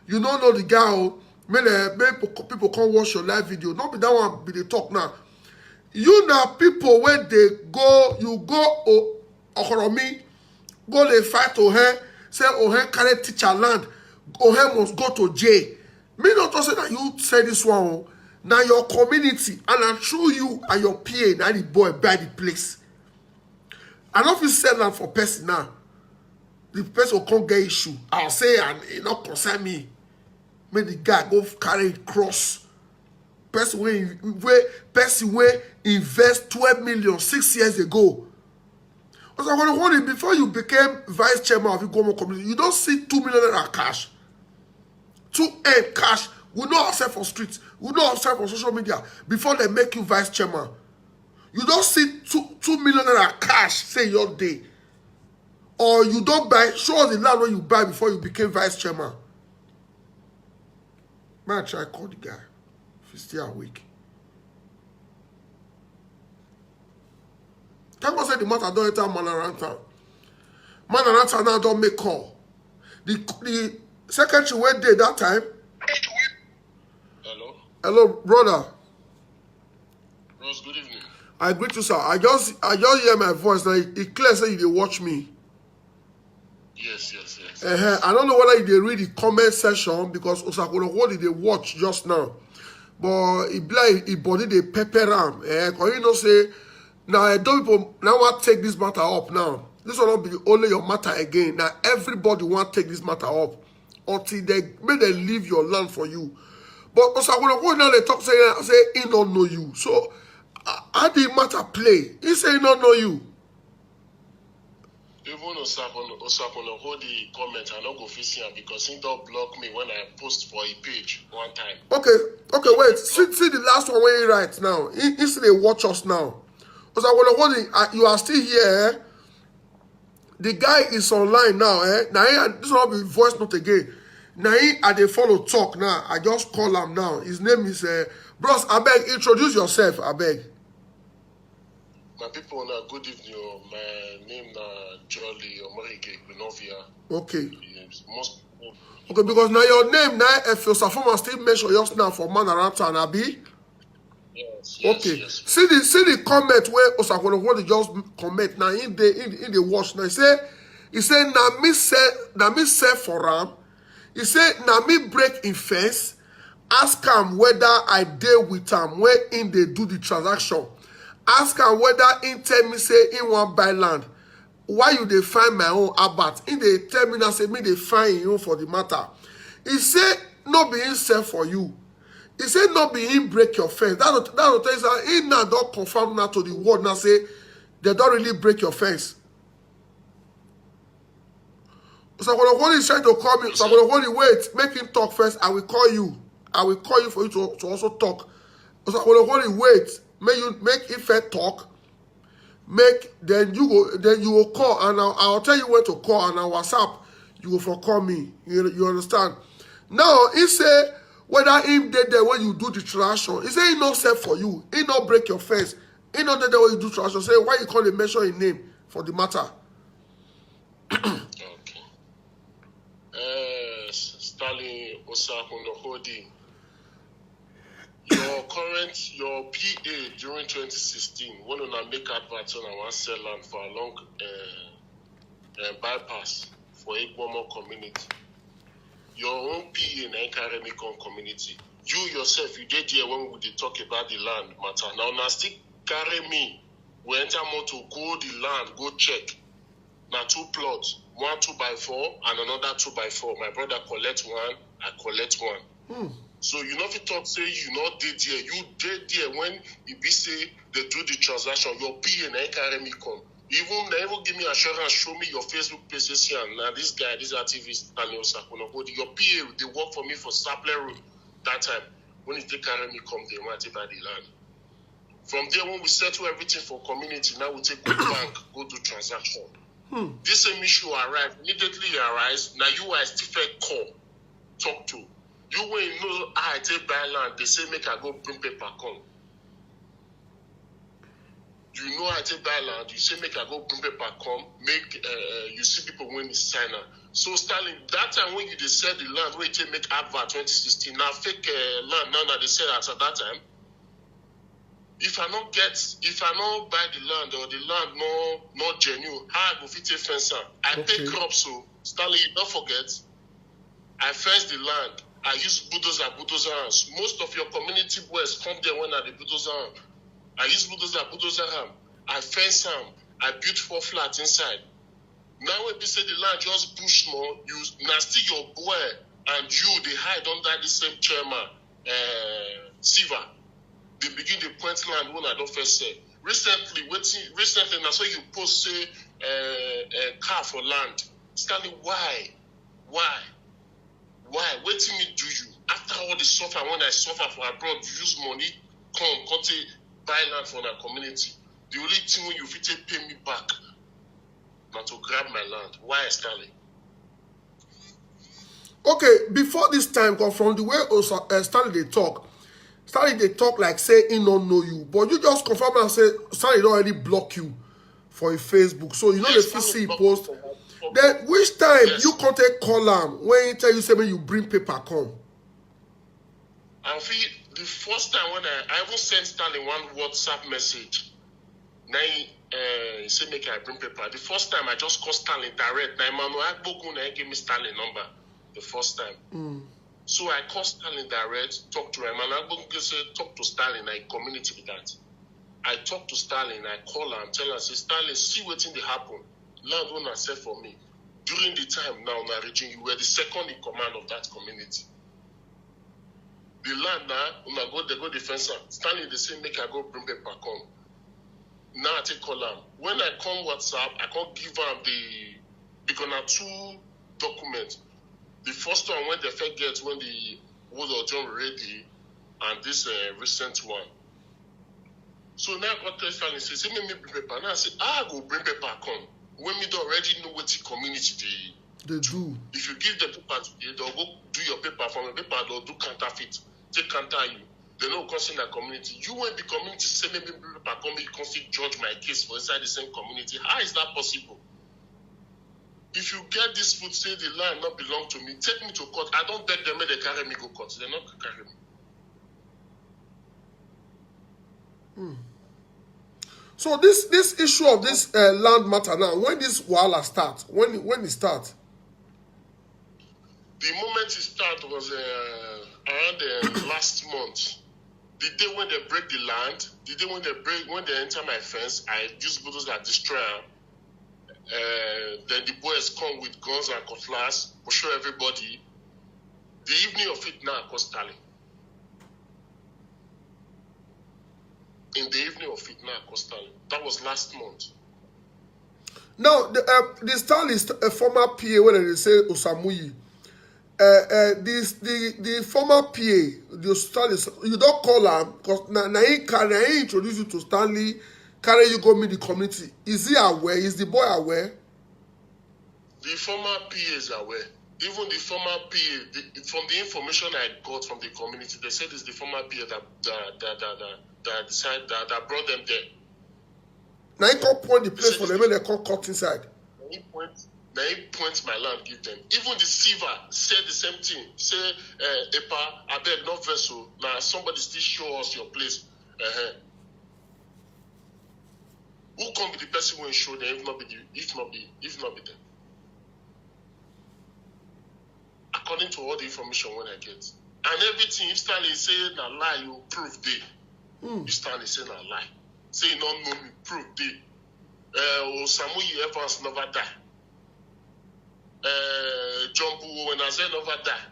you don't know the guy, oh, make people come watch your live video. Not be that one be the talk now. You now people when they go, you go Okoromi, go they fight Ohen, say Ohen carry teacher land, Ohen must go to jail. Me not to say that you say this one, now your community, and I'm sure you and your PA, now the boy buy the place. I don't feel sell land for person now. The person will come get issue. I'll say, and it not concern me. Make the guy go carry it cross. Person where invest 12 million 6 years ago. Because I'm going to hold it before you became vice chairman of Igbomo community. You don't see 2 million naira cash. 2M cash. We know ourselves for streets. We know ourselves for social media. Before they make you vice chairman. You don't see 2 million naira cash, say your day. Or you don't buy, show us the land where you buy before you became vice chairman. Man, try call the guy. If he's still awake. Thank God say the matter don't enter man around town. Man around town now don't make call. The secretary went there that time. Hello? Hello, brother. Rose, good evening. I greet you, sir. I just hear my voice now. It clear say you dey watch me. Yes. I don't know whether you dey read the comment section because Osakolo what did they watch just now. But it be like he body dey pepper am. Because you know say now I don't people now want take this matter up now. This will not be only your matter again. Now everybody want take this matter up until they leave your land for you. But Osakolo what now they talk say he don't know you. So how the matter play? He say he don't know you. Even Osakolo hold the comment, I not go face him because he don't block me when I post for a page one time. Okay, wait. See the last one where he writes now. He say they watch us now. Osakolo, you are still here. The guy is online now. Now this will not be voice note again. Now he at the follow talk now. I just call him now. His name is Bros. Abeg, introduce yourself. Abeg. My people, good evening. My name is Jolly Omorike Benovia. Okay. Most Okay, because now your name now, if your performance still mention yours now for man around town, Abi. Yes. Okay. Yes. See the comment where Osakolo what they just comment now in the watch now. He say na me say for am. He say na me break in fence. Ask him whether I deal with him where in they do the transaction. Ask him whether he tell me say he want buy land. Why you dey find my own abat? He dey tell me now say me dey find you for the matter. He say no be himself for you. He say no be him break your fence. That's what tell you say he now don't confirm now to the word now say they don't really break your fence. So when he's trying to call me, so when he wait, make him talk first. I will call you. I will call you for you to also talk. So when he wait, make him first talk. Then you will call and I'll tell you when to call and on WhatsApp you will for call me. You understand? Now he say whether him dead there when you do the transaction, he say he not set for you. He not break your face. He not dead there when you do transaction. Say why you call him mention his name for the matter. Okay. Stanley Osakolo, your PA during 2016, when you make adverts on one sell land for a long bypass for Igbomo community. Your own PA in Enkaremikon community. You yourself, you did here when we did talk about the land matter. Now still carry me. We enter more to go the land, go check. Now 2 plots, one 2x4 and another 2x4. My brother collect one, I collect one. So you know if you talk say you not did there, you did there when it be say they do the transaction. Your PA and Enkaremikon. Even they even give me assurance, show me your Facebook pages here. Now this guy, this activist, Daniel Osakolo, your PA, they work for me for Sapler Road that time. When it take Enkaremikon, they want to buy the land. From there, when we settle everything for community, now we take go bank, go do transaction. This same issue arrive, immediately arise. Now you are still call, talk to. You when you know I take buy land, they say make I go bring paper come. You know I take buy land, you say make I go bring paper come, make you see people when it's sign up. So Stanley, that time when you dey sell the land, where you make advert 2016, now fake land now they sell at that time. If I not buy the land or the land not genuine, how I go fit take fence am? I pay crops, so Stanley, don't forget, I fence the land. I use bulldozer hands. Most of your community boys come there when I the bulldozer hand. I use bulldozer hand. I fence am. I build 4 flats inside. Now when people say the land just push more, you now still your boy and you they hide under the same chairman, Siva. They begin to point land when I don't first say. Recently, that's why you post say car for land. Stanley, why? Waiting me do you? After all the suffer, when I suffer for abroad, use money, come to buy land for our community. The only thing when you fit pay me back, not to grab my land. Why, Stanley? Okay, before this time, because from the way Stanley they talk like say he don't know you, but you just confirm and say Stanley don't already block you for your Facebook, so you know the see post. Then which time you contact call him when he tell you say when you bring paper come? I feel the first time when I even sent Stanley one WhatsApp message. Now he said make I bring paper. The first time I just called Stanley direct. Now Emmanuel Agbogun gave me Stanley number the first time. So I called Stanley direct, talk to him, and Agbogun said talk to Stanley in a community with that. I talk to Stanley and I call her and tell her, say Stanley, see what thing they happen. Land owner said for me. During the time now in our region, you were the second in command of that community. The land now, they go defense. Stanley, they say, make I go bring paper come. Now I take call him. When I come WhatsApp, I can't give him because now 2 documents. The first one when they first get when the Wood of John ready, and this recent one. So now I got to Stanley say, me bring paper. Now I say, I go bring paper come. When me don't already know what the community they do. If you give them paper today, they'll go do your paper. From your paper, they'll do counterfeit. Take counter you. They know concern the community. You when the community say maybe paper come, you can still judge my case for inside the same community. How is that possible? If you get this food, say the land not belong to me, take me to court. I don't beg them, they carry me go court. They're not carry me. So this issue of this land matter now, when this wahala start, when it start? The moment it started was around last month. The day when they break the land, the day when they enter my fence, I use bulldozer that destroy them. Then the boys come with guns and cutlass, pursue everybody. The evening of it now, I call Stanley. In the evening of it now, I call Stanley. That was last month. Now, the Stanley is a former PA when they say Osamuyi. The former PA, the Stanley, you don't call him because now he introduce you to Stanley, carry you go meet the community. Is he aware? Is the boy aware? The former PA is aware. Even the former PA, from the information I got from the community, they said it's the former PA that brought them there. Now he can't point the place for them when they can't cut inside. Now he points my land, give them. Even the Siva said the same thing. Say, Epa, I beg no vessel. Now somebody still show us your place. Who can be the person who will show them if not be them? According to all the information when I get. And everything, if Stanley say na lie, you prove day. If Stanley say na lie. Say you don't know me, prove day. Samuel Evans never die. John Boo when I say never die.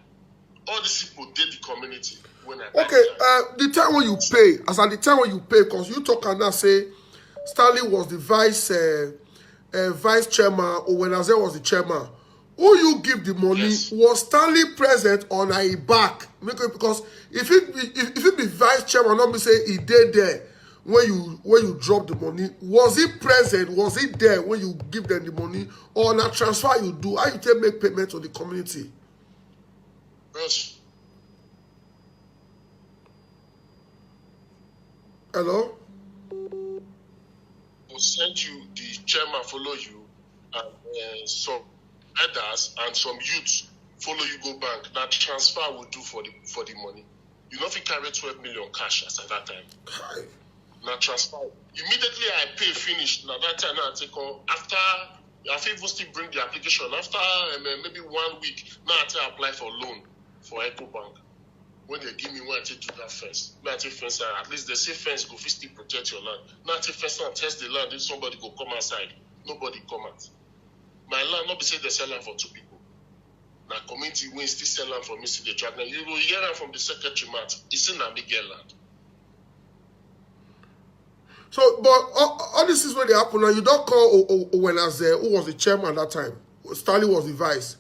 All these people did the community when I okay, the time when you pay, as at the time when you pay, because you talk and now say Stanley was the vice chairman, or when Azel was the chairman. Who you give the money? Yes. Was Stanley present on a back? Because if it be vice chairman, not me say he did there when you drop the money. Was he present? Was he there when you give them the money? Or na transfer you do? How you take make payment to the community? Yes. Hello? We'll send you, the chairman follow you, and so elders and some youths follow you go bank. That transfer will do for the money. You know if you carry 12 million cash as at that time. Hi. Now transfer. Immediately I pay finish. Now that time I take on after I think even still bring the application after maybe 1 week. Now I take apply for loan for EcoBank. When they give me one, I take do that first. Now I take fence. At least they say fence go fit still protect your land. Now I take fence and test the land. If somebody go come outside, nobody come out. My land not be say they sell land for 2 people. Now community when still sell land for me see the drag. Now you will hear that from the secretary mat. It's in a big land. So, but all this is where they happen now. You don't call Owenaze, who was the chairman at that time. Stanley was the vice.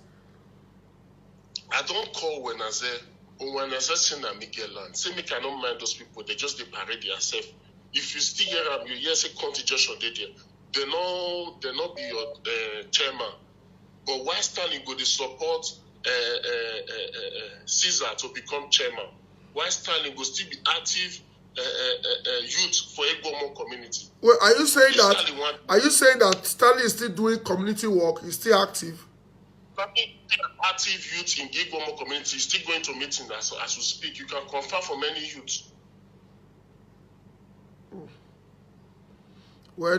I don't call Owenaze. Owenaze say na Miguel land. Say me cannot mind those people. They just they parade themselves. If you still hear them, you hear say contingent they there. They not be your chairman. But why Stanley go to support Caesar to become chairman? Why Stanley go still be active youth for Egbomo community? Well, are you saying that Stanley is still doing community work? He's still active? Active youth in Egbomo community is still going to meetings as we speak. You can confirm for many youths. Well,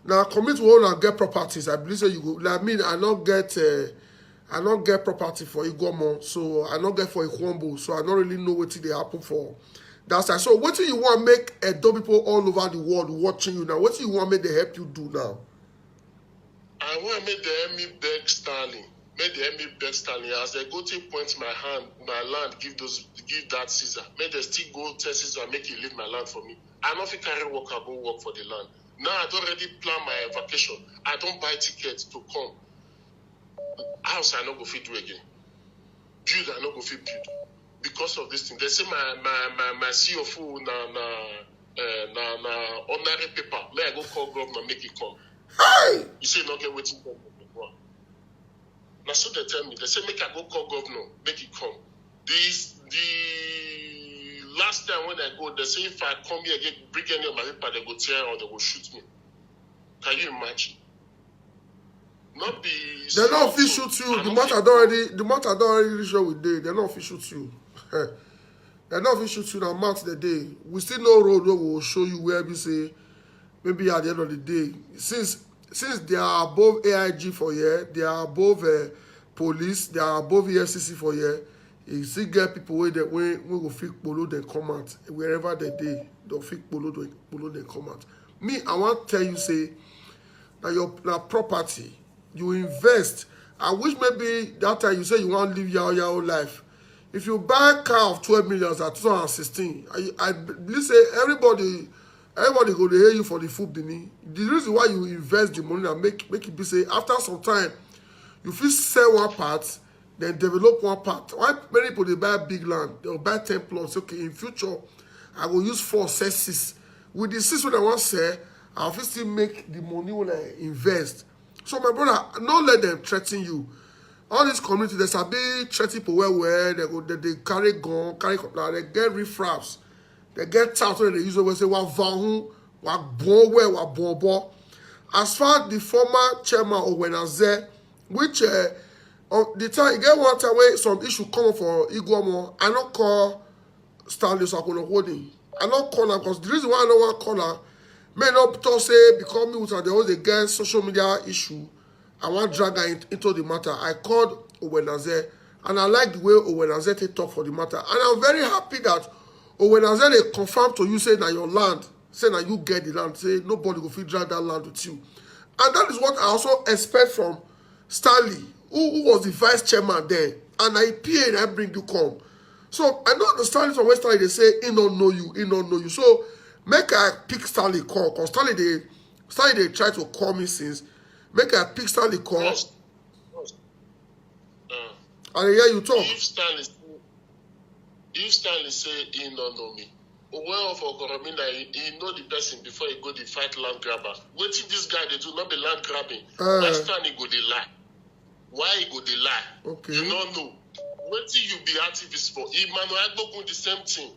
now community will not get properties. I believe so. You go. I mean, I not get property for Egbomo, so I not get for Ikwombo, so I don't really know what they happen for. That's right. So what do you want to make Edo people all over the world watching you now? What do you want to make they help you do now? I want to make the enemy beg Stanley. Make the enemy beg Stanley. As they go to point my land, give that Caesar. Make they still go tell Caesar, make he leave my land for me. I don't think carry work, I go work for the land. Now I don't already plan my vacation. I don't buy tickets to come. House I not go fit do again. Build I not go fit build. Because of this thing, they say my CFO na ordinary paper. May I go call governor make it come. Hey! You say not get waiting for me. Now so they tell me, they say make I go call governor make it come. The last time when I go, they say if I come here again, bring any of my paper, they go tear or they will shoot me. Can you imagine? Not be. They're not official shoot you. The matter don't already reach out with day. They're not official shoot you. They're not official shoot you now. Mark the day. We still know road where we will show you where we say maybe at the end of the day. Since they are above AIG for year, they are above police, they are above EFCC for year. You still get people where they will fix polo then come out wherever they day. They'll fix polo then come out. Me, I want to tell you say that your property. You invest. I wish maybe that time you say you want to live your whole life. If you buy a car of 12 million at 2016, I believe say everybody go to hear you for the food bini. The reason why you invest the money and make it be say after some time you first sell one part, then develop one part. Why many people they buy big land, they'll buy 10 plots. Okay, in future I will use 4, 6. With the 6 when I want to sell, I'll still make the money when I invest. So my brother, don't let them threaten you. All these communities, there's a big threatening people where they carry gun, they get riffraffs, they get touts when they use it, say what vahun, what bon, what bon. As far as the former chairman of Owenaze, which the time you get one time where some issue come up for Egbomo, I don't call Stanley so I could hold him. I don't call her because the reason why I don't want to call her. May not talk say because me with the always get social media issue. I want drag her into the matter. I called Owenaze and I like the way Owenaze talk for the matter. And I'm very happy that Owenaze they confirm to you say that your land, say that you get the land, say nobody will fit drag that land with you. And that is what I also expect from Stanley, who was the vice chairman then. And I PA and I bring you come. So I know the Stanley from West Stanley they say he don't know you. So make I pick Stanley call, because Stanley they try to call me since. Make I pick Stanley call. Yes. And I hear you talk. If Stanley say he don't know me, well for Koromina, he know the person before he go to fight land grabber. What if this guy they do not be land grabbing? Why Stanley go they lie? Why he go they lie? Okay. You don't know. What if you be activist for? Emmanuel Agbogun the same thing.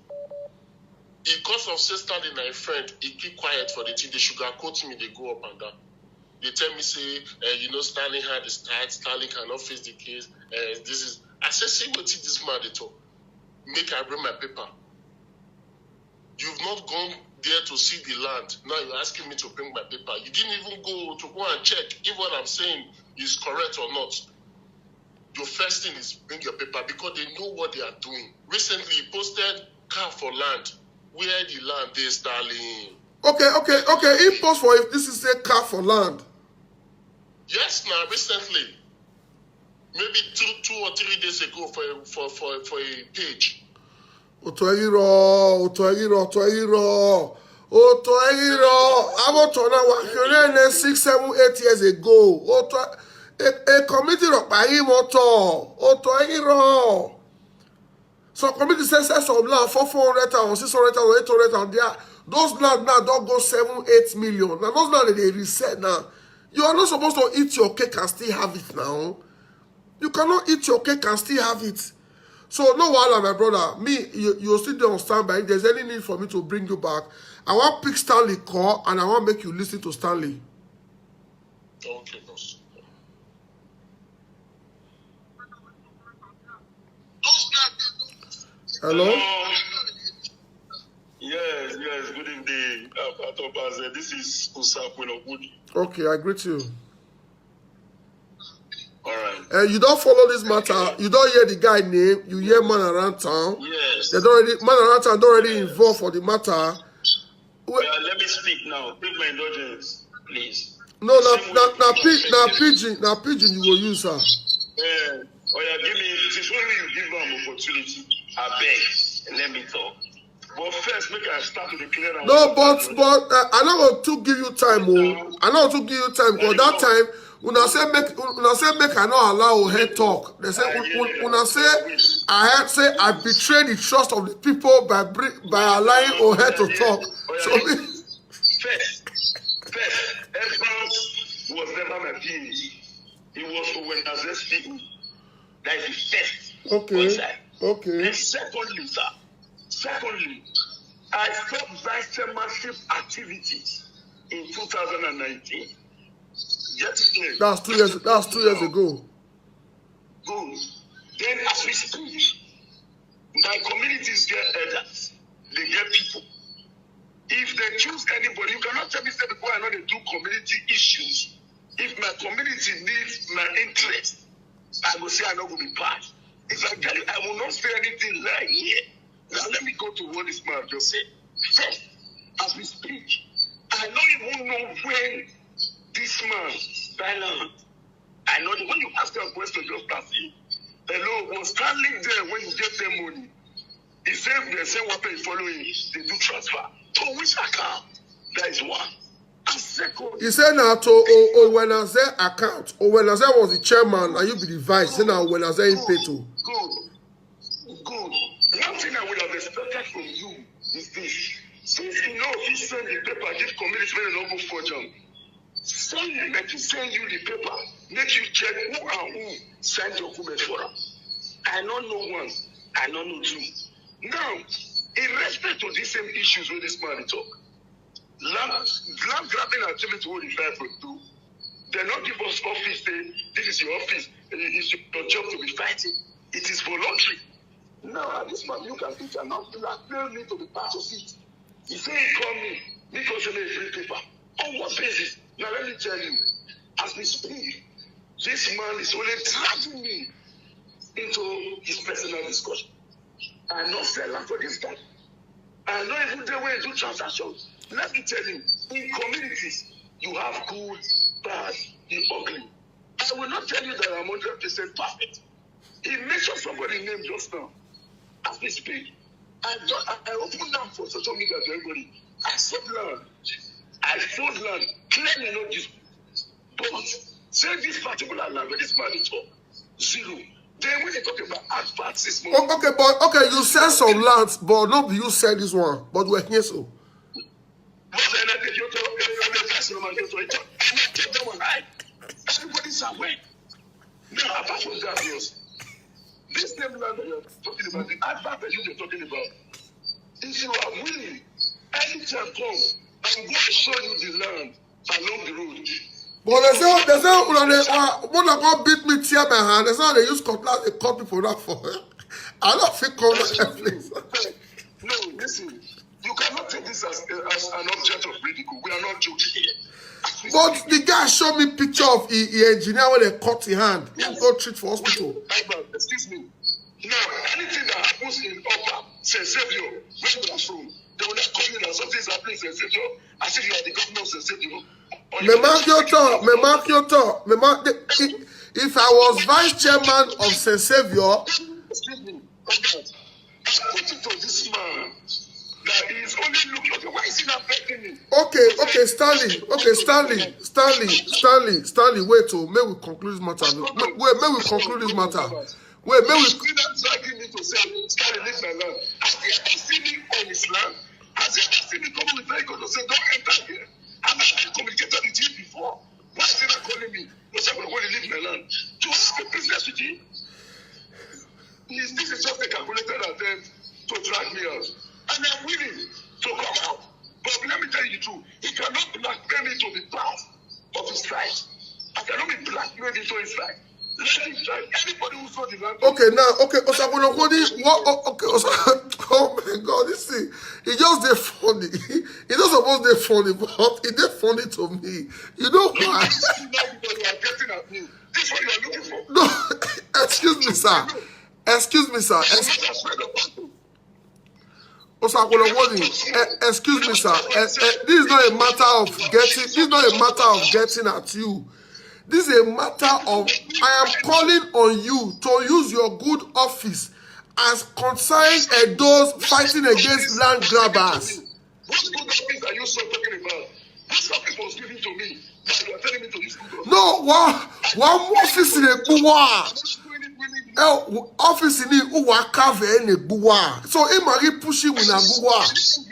Because of say Stanley and my friend, he keep quiet for the thing. They sugarcoat me, they go up and down. They tell me, say, Stanley hand is tight, Stanley cannot face the case. This is, I said, see what this man they talk. Make I bring my paper. You've not gone there to see the land. Now you're asking me to bring my paper. You didn't even go and check if what I'm saying is correct or not. Your first thing is bring your paper because they know what they are doing. Recently, he posted car for land. Where the land is, Stanley. Okay. He post for if this is a car for land. Yes, now recently, maybe 2 or 3 days ago for a page. Otoiro. I'm not talking 6, 7, 8 years ago. A committee of Otoiro. So committee says some land for 400,000, 600,000, 800,000. Those land now don't go 7, 8 million. Now those land they reset now. You are not supposed to eat your cake and still have it now. You cannot eat your cake and still have it. So no wahala, my brother. Me, you're still there on standby. If there's any need for me to bring you back, I want pick Stanley call and I want make you listen to Stanley. Okay, boss. Hello? Yes, good evening. This is Usapwino Woody. Okay, I greet you. All right. And you don't follow this matter. You don't hear the guy name. You hear man around town. Yes. Man around town don't already involved for the matter. Let me speak now. Take my indulgence, please. No, now pigeon you will use, sir. Give me. Since when you give them opportunity, I beg, let me talk. But first, make I start to declare. No, but I don't want to give you time, oh. I don't want to give you time because that time. Una say make I not allow head talk. They say una say I betray the trust of the people by allowing Ohead to talk. So first, Evans was never my PA. He was when I was speaking. That is the first. Okay. And secondly, I stopped vice massive activities in 2019. That's 2 years ago. Good. Then as we speak, my communities get elders. They get people. If they choose anybody, you cannot tell me say before I know they do community issues. If my community needs my interest, I will say I not going to be part. If I tell you, I will not say anything like here. Now let me go to what this man just said. First, as we speak, I don't even know when this man, Thailand, I know that when you ask a question, just ask him. Hello, was Stanley there when you get their money? He said the same what they following, they do transfer. To which account? That is one. And second, he said now to Owenaze account. Owenaze was the chairman and you be the vice. Then now Owenaze in pay to. Good. One thing I would have expected from you is this. Since you know he send the paper, give community when they don't go for jump. Send you the paper. Make you check who and who signed your document for them. I don't know one. I don't know two. Now, in respect to these same issues with this man talk, land grabbing activity will refer to do. They not give us office. This is your office. It's your job to be fighting. It is voluntary. Now, this man, you can teach and not blackmail me to be part of it. He said he called me because he made a free paper. On what basis? Now let me tell you, as we speak, this man is only dragging me into his personal discussion. I'm not selling for this guy. I'm not even the way to do transactions. Let me tell you, in communities, you have good, bad, the ugly. I will not tell you that I'm 100% perfect. He mentioned somebody's name just now. As we speak, I opened up for social media to everybody. I sold land. Clearly not this. But say this particular land where this man is for 0. Then when they talk about advances, okay, you sell some lands, but not you sell this one. But we're here so. Everybody's aware. Now, apart from that, yes, this same land that you're talking about, the advantages you're talking about, if you are willing, anytime come, I'm going to show you the land along the road. But they say when they go beat me, tear my hand. They say how they use cutlass, they cut people that for. I don't feel come that place. No, listen. You cannot take this as an object of ridicule. We are not joking here. But the guy showed me picture of the engineer when they cut his hand. He go treat for hospital. Excuse me. Now, anything that happens in Upper St. Xavier, where you are from, they will not call you that something is happening in St. Xavier as if you are the governor of St. Xavier. Me mark your talk. If I was vice chairman of St. Xavier, excuse me, put it to this man that he is only looking at you. Why is he not begging me? Okay, Stanley. Wait, may we conclude this matter. May we conclude this matter. Wait, may we. He's not dragging me to say, Stanley, leave my land. Has he ever seen me on his land? Has he ever seen me coming with vehicle to say, don't enter here? Have I communicated with you before? Why is he not calling me? Because I'm going to leave my land. To have a business with you? This is just a calculated attempt to drag me out. And I'm willing to come out. But let me tell you the truth. He cannot blackmail me to the path of his right. I cannot be blackmailed into his right. Let him try. Anybody who saw the land. Okay, Osakwolokodi, what? Okay, oh my God, this thing, it just dey funny. It not supposed to be funny, but it dey funny to me. You know why? You are getting at me. This is what you are looking for. No, excuse me, sir. Osakwolokodi, excuse me, sir. This is not a matter of getting. This is not a matter of getting at you. This is a matter of I am calling on you to use your good office as concerned those fighting against land grabbers. What good office are you so talking about? This office was given to me. But you are telling me to use good office. No, one office in a buwa. Office in the uwa kave in a buwa. So he might push you in a buwa. I'm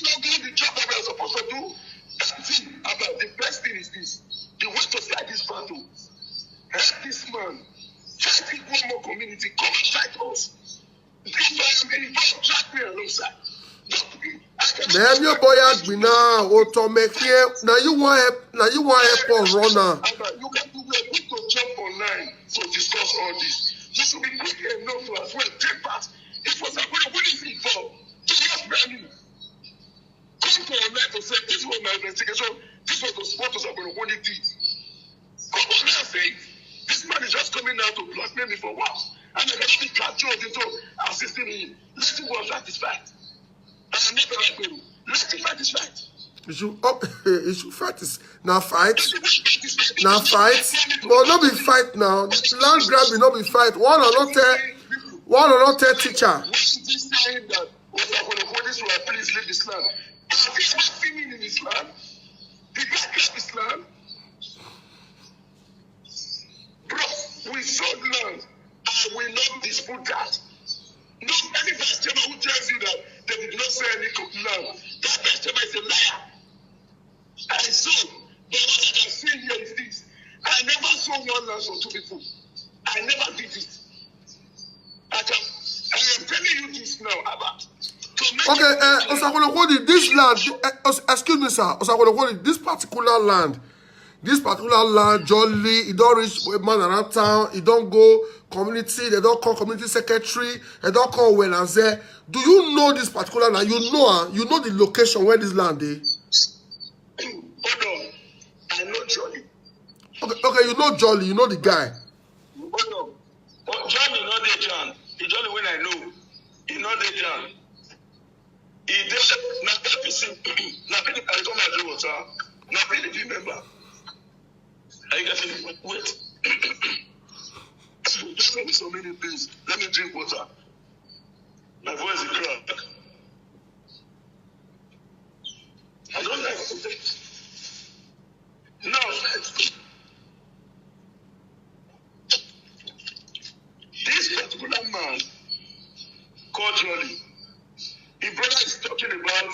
not doing the job that I'm supposed to do. The best thing is this. The way to fight this battle, help this man, fight one more community, come and fight us. This man drag me alongside. Name your boy Agbina, Otomeke. Now you want help us runner. You can do well to jump online to discuss all this. You should be quick enough to as well take part. It was a good thing for me. Come to online to say this was my investigation. This was what was going to hold it. Come on and say, this man is just coming out to blackmail me for what? And I cannot be captured into assisting him. Let him go and fight this fight. And I'm not going to let him fight this fight. You should fight this. Now fight. But not be fight now. Land grabbing, not be fight. One or not tell teacher. What is he saying that was not going to hold this one? Please leave this land. Is this not singing in this land? Did this get this land? Bro, we sold land and we not dispute that. Not any vice chairman who tells you that they did not sell any land. That vice chairman is a liar. And so, the one that I'm saying here is this. I never sold one land for two people. I never did it. I am telling you this now about. Okay, Osakwolokodi, this land, excuse me, sir, Osakwolokodi, this particular land, Jolly, it don't reach a man around town, it don't go community, they don't call community secretary, they don't call Wenaze. Do you know this particular land? You know the location where this land is? Hold on, I know Jolly. Okay, you know Jolly, you know the guy. Hold on. Jolly, not the John. The Jolly when I know, he not the John. He did not person. Nothing I don't know what nothing if you remember. I got to wait. Just tell me so many things. Let me drink water. My voice is cracked. I don't like it. Now, this particular man called Jolly. The brother is talking about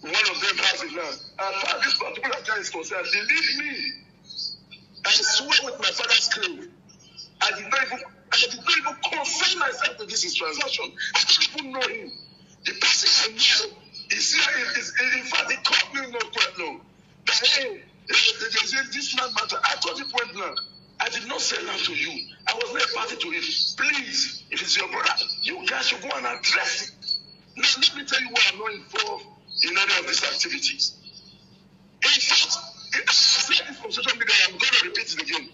one of them has a land. As far as this particular guy is concerned, believe me, I swear with my father's grave, I did not even concern myself with this transaction. I don't even know him. The person I know is here. In fact, he called me not quite long. That hey, This land matter. I told you point blank. I did not sell land to you. I was not a party to it. Please, if it's your brother, you guys should go and address it. Now, let me tell you why I'm not involved in any of these activities. In fact, I said this from social media, I'm going to repeat it again.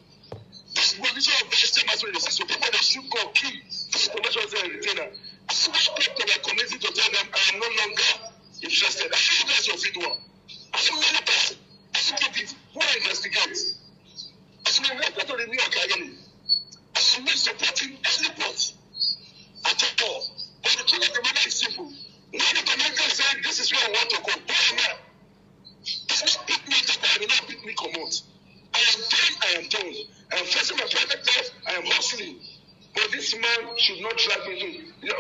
This position of vice chairman, so people that should go key for commercial retainer. I spoke to my community to tell them I am no longer interested. I think that's your video. I think many person. I think it. Who investigate? I think I'm not to the New Academy. I am not supporting any part at all. But the truth of the matter is simple. When the commander said this is where I want to go, where am I? It's not pick me that I will not pick me come out. I am done. I am facing my private life. I am hustling. But this man should not drag me in.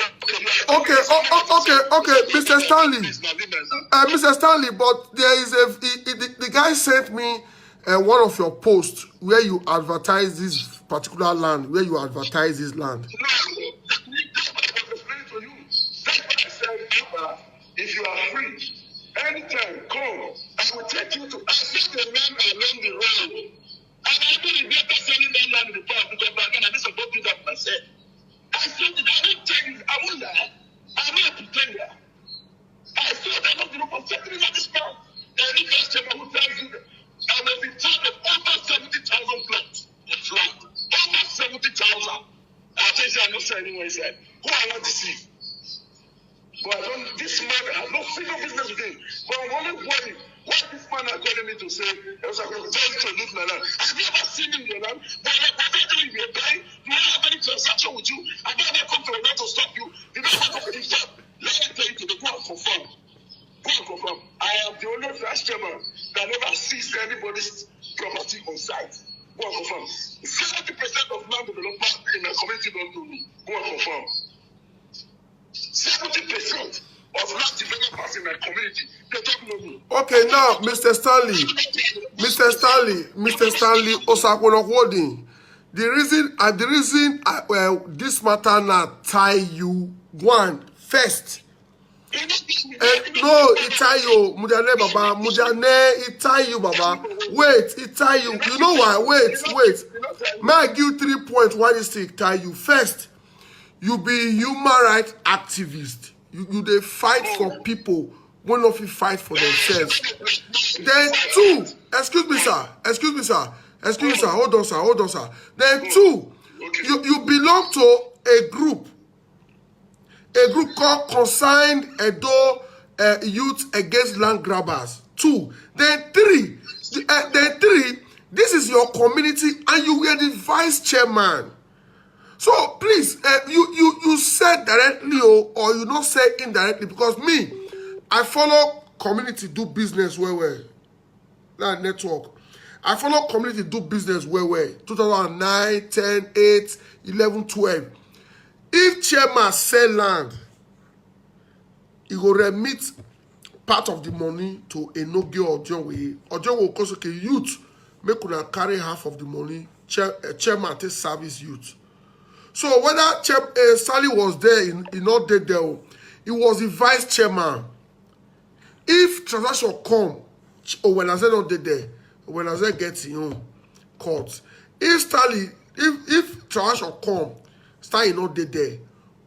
Okay, Mr. Stanley. Mr. Stanley, but there is the guy sent me one of your posts where you advertise this particular land, where you advertise this land. No, that's what I was explaining to you. That's what I said. If you are free, anytime, come. I will take you to access the land along the road. And I didn't regret selling that land in the past because back then I didn't support you that myself. I said that I won't tell you, I won't lie. I'm not a pretender. I said I'm not the group of settling on this man. And if that's someone who tells you that I was in charge of over 70,000 plots of land. Over 70,000. I tell you, I'm not saying anywhere inside. Who I want to see. But I don't, this man, I have no single business with him. But I'm only worried. What this man are calling me to say, I was like, tell you to leave my land. I've never seen him in your land. But I'm not doing your guy. Do I have any transaction with you? I've never come to a land to stop you. Did I have to confirm? Let me tell you to the go and confirm. Go and confirm. I am the only vice chairman that never sees anybody's property on site. Go and confirm. 70% of land development in my community don't do me. Go and confirm. 70% of land developers in my community, they don't know me. Okay, now, Mr. Stanley Osakwonokwodin, the reason this matter now tie you one first. No, it tie you, Mujane Baba, it tie you, Baba. Wait, it tie you. You know why? Wait. May I give 3 points why this thing tie you? First, you be human rights activist. You they fight for people when not fight for themselves. Then two, excuse me, sir. Hold on, sir. Then two, you belong to a group called Concerned Edo Youth Against Land Grabbers. Two, then three. This is your community, and you were the vice chairman. So please, you said directly or you not say indirectly, because me, I follow community do business well. That network. I follow community do business well. 2009, 10, 8, 11, 12. If chairman sell land, he will remit part of the money to Enoge or Ojonwe. Ojonwe will also say youth, make una carry half of the money. Chairman take service youth. So whether Sally was there, he not there, he was the vice chairman. If transaction come, or when I say not there, when I say get his own court. If transaction come, Stanley not there,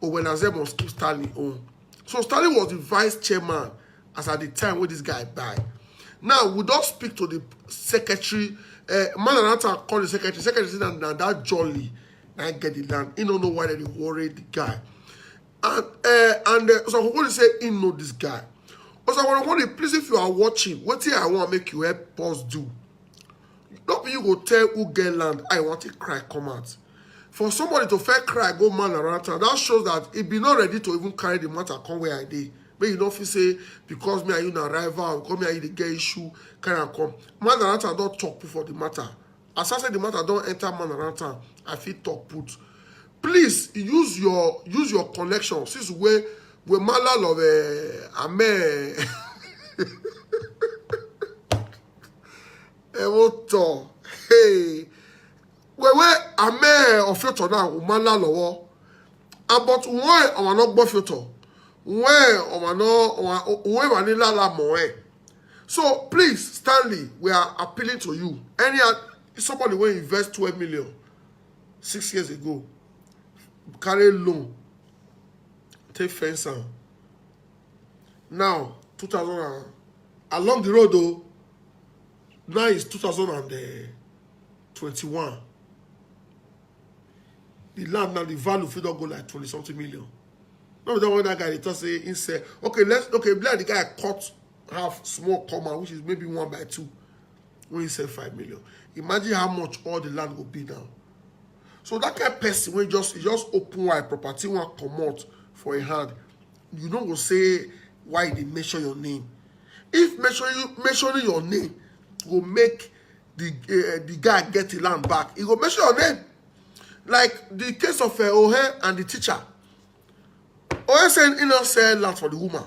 or when I say must keep Stanley on. So Stanley was the vice chairman as at the time when this guy died. Now we don't speak to the secretary. Mananata called the secretary. Secretary said that jolly. I get the land. He don't know why they worry the guy. And so I'm going to say he know this guy. Also, I want to please, if you are watching, what thing I want to make you help us do. Not you go tell who get land, I want to cry come out. For somebody to fair cry, go man around town, that shows that he be not ready to even carry the matter come where I did. But you don't feel say, because me and you na rival, because me and you the get issue, carry and come. Man around town don't talk for the matter. As I said, the matter don't enter man around town. I feel talk put. Please use your connection. Since we malal of Amen. Ewoto. Hey. We Amen of filter now. Malal lowo. But why am not bo filter? Why am no? Why vanilla la moe? So please, Stanley, we are appealing to you. Somebody will invest 12 million 6 years ago, carry loan, take fence on. Now 2000 along the road though. Now it's 2021. The land now, the value if you don't go like 20 something million. Not that one that guy they just say inside. Okay, blame the guy cut half small comma, which is maybe 1 by 2 when he said 5 million. Imagine how much all the land will be now. So that kind of person when just open wide property one come out for a hand, you don't go say why they mention your name. If mentioning your name will make the guy get the land back, he will mention your name. Like the case of Ohe and the teacher. Ohe said he not sell land for the woman.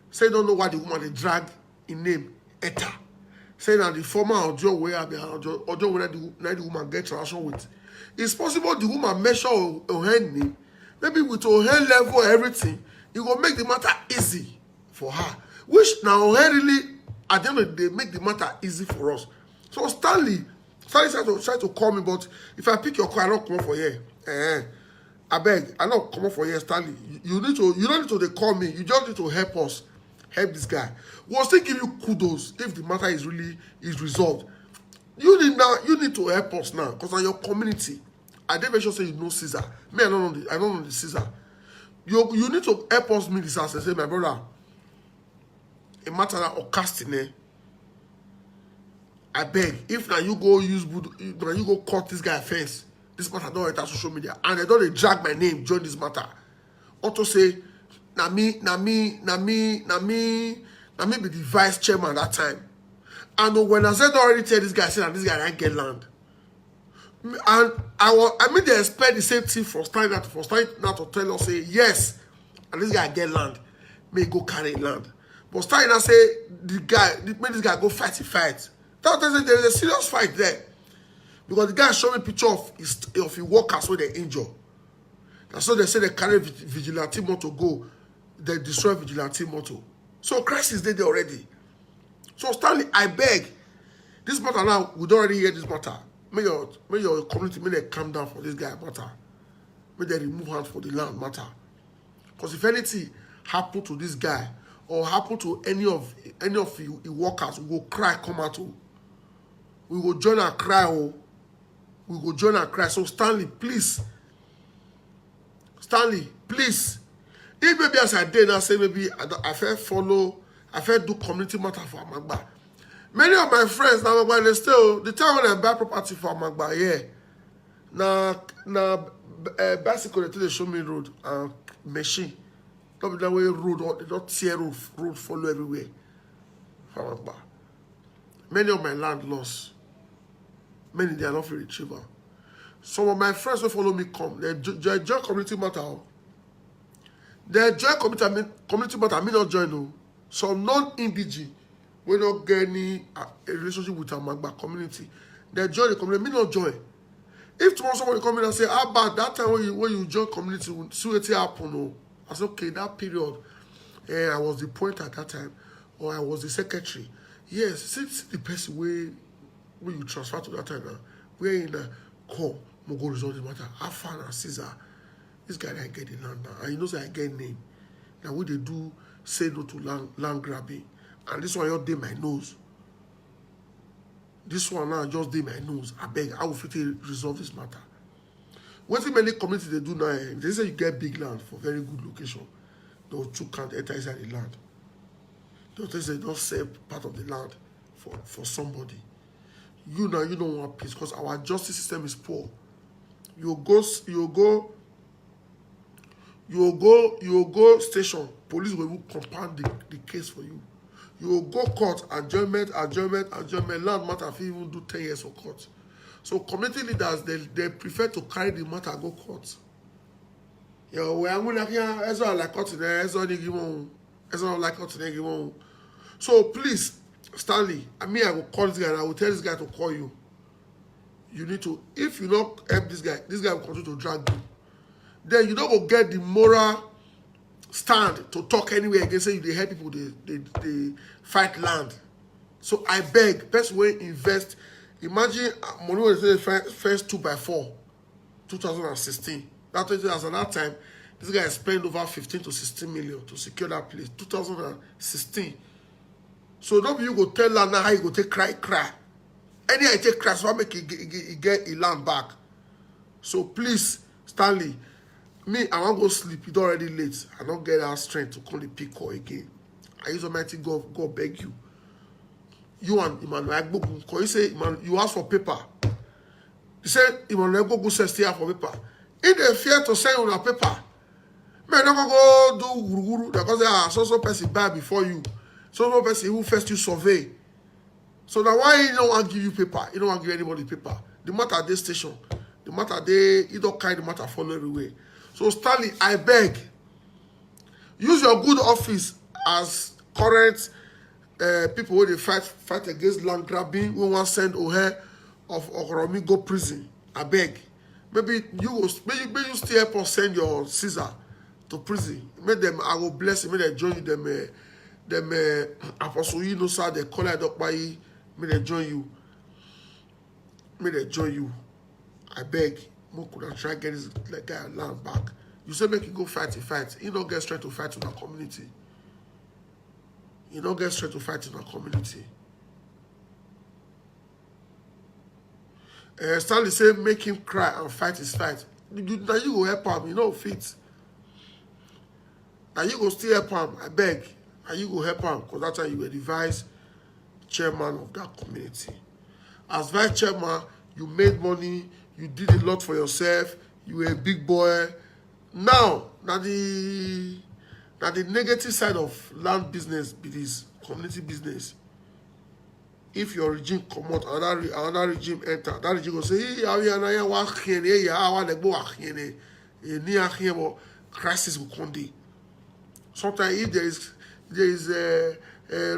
Say don't know why the woman they drag in name Eta. Say that the former Ojo where the woman get transaction with. It's possible the woman measure Ohe name, maybe with Ohe level everything, it will make the matter easy for her. Which now Ohe really at the end of the day make the matter easy for us. So Stanley try to call me, but if I pick your call, I don't come for here. I beg, I don't come for here, Stanley. You don't need to call me. You just need to help us, help this guy. We'll still give you kudos if the matter is resolved. You need to help us now, because on your community, I didn't sure say you know Caesar. Me, I don't know the Caesar. You need to help us meet this house and say, my brother, a matter of casting. I beg, if now you go cut this guy first, this matter don't enter social media, and they don't drag my name join this matter. Also say, na me be the vice chairman that time. And when I said already tell this guy, I said that this guy didn't get land. And they expect the same thing for Stein now to tell us, say yes, and this guy get land, may go carry land. But Stein now say make this guy go fight. There's a serious fight there. Because the guy showed me a picture of his workers where they injured. And so they say they carry vigilante motor go, they destroy vigilante motor. So Christ is there already. So Stanley, I beg, this matter now, we don't already hear this matter. May your community, may they calm down for this guy matter. May they remove hands for the land matter. Because if anything happen to this guy, or happen to any of the workers, we will cry, come out. We will join and cry. We will join and cry. So Stanley, please. If maybe as I did, I say maybe I do community matter for Amagba. Many of my friends now, they still the time when I buy property for Amagba, yeah. Now, basically they show me road and machine. Not be that way road, they don't tear road follow everywhere. For Amagba. Many of my land lost. Many they are not for retrieval. Some of my friends who follow me come. They join community matter. They join community matter. Me not join no. Some non-NBG will not get any relationship with Amagba community. They join the community. Me not join. If tomorrow somebody come in and say, how about that time when you join community, see what happen? No. I said, okay, that period, I was the point at that time, or I was the secretary. Yes, since the person where you transfer to that time now, we're in the call, we go resolve the matter. How far now, Caesar? This guy I get the land now, and he knows I get name. Now what they do, say no to land grabbing, and this one just did my nose. This one now just did my nose. I beg, I will fit resolve this matter. What many communities they do now, they say you get big land for very good location. Those two can't enter inside the land. They don't sell part of the land for somebody. You now, you don't want peace because our justice system is poor. You go station, police will compound the case for you. You will go court, adjournment, land matter if you even do 10 years for court. So community leaders, they prefer to carry the matter and go court. So please, Stanley, I will call this guy and I will tell this guy to call you. You need to, if you don't help this guy will continue to drag you. Then you don't go get the moral stand to talk anywhere against say you they help people, they fight land. So I beg, person will invest. Imagine money was the first 2x4, 2016. That was at that time. This guy spent over 15 to 16 million to secure that place. 2016. So don't you go tell land now how you go take cry. Any I take cry, so I make it get a land back. So please, Stanley, me, I want to go sleep. It's already late. I don't get that strength to call the pick call again. I use Almighty God beg you. You and Emmanuel Agbogun, because you say you ask for paper. You say Emmanuel Agbogun says stay for paper. If they fear to send you a paper, man, don't go do guru because there are so person buy before you. So person who first you survey. So now why you don't want to give you paper? You don't want to give anybody paper. The matter at this station, the matter they you don't carry the matter follow everywhere. So Stanley, I beg, use your good office as current people who they fight against land grabbing. We want to send Ohe of Okoromi go prison. I beg. Maybe you still help us send your Caesar to prison. Make them, I will bless you. May they join you. Them apostle you know sir they call it up by. May they join you. May they join you. I beg. Mo could try get this guy land back. You say make you go fight. You don't get straight to fight in our community. You don't get straight to fight in our community. Stanley say make him cry and fight his fight. Now you go help him. You know fit. Now you go still help him. I beg. And you go help him because that's how you were the vice chairman of that community. As vice chairman, you made money, you did a lot for yourself, you were a big boy. Now the negative side of land business be this community business. If your regime come out, another regime enter, that regime go say, crisis will come there. Sometimes if there is a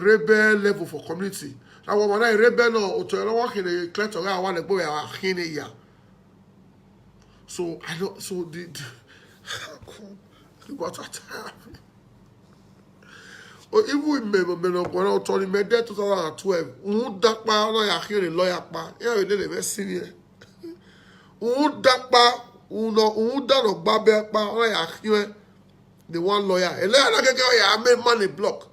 rebel level for community. Now when I rebel no to work in a clear to I want to go here. So I don't so the what a time. Or even remember when I told him that 2012, who that pa no ya here lawyer pa. Yeah, we did a very senior. Who that pa who that no babe pa no ya here the one lawyer. And then I made money block.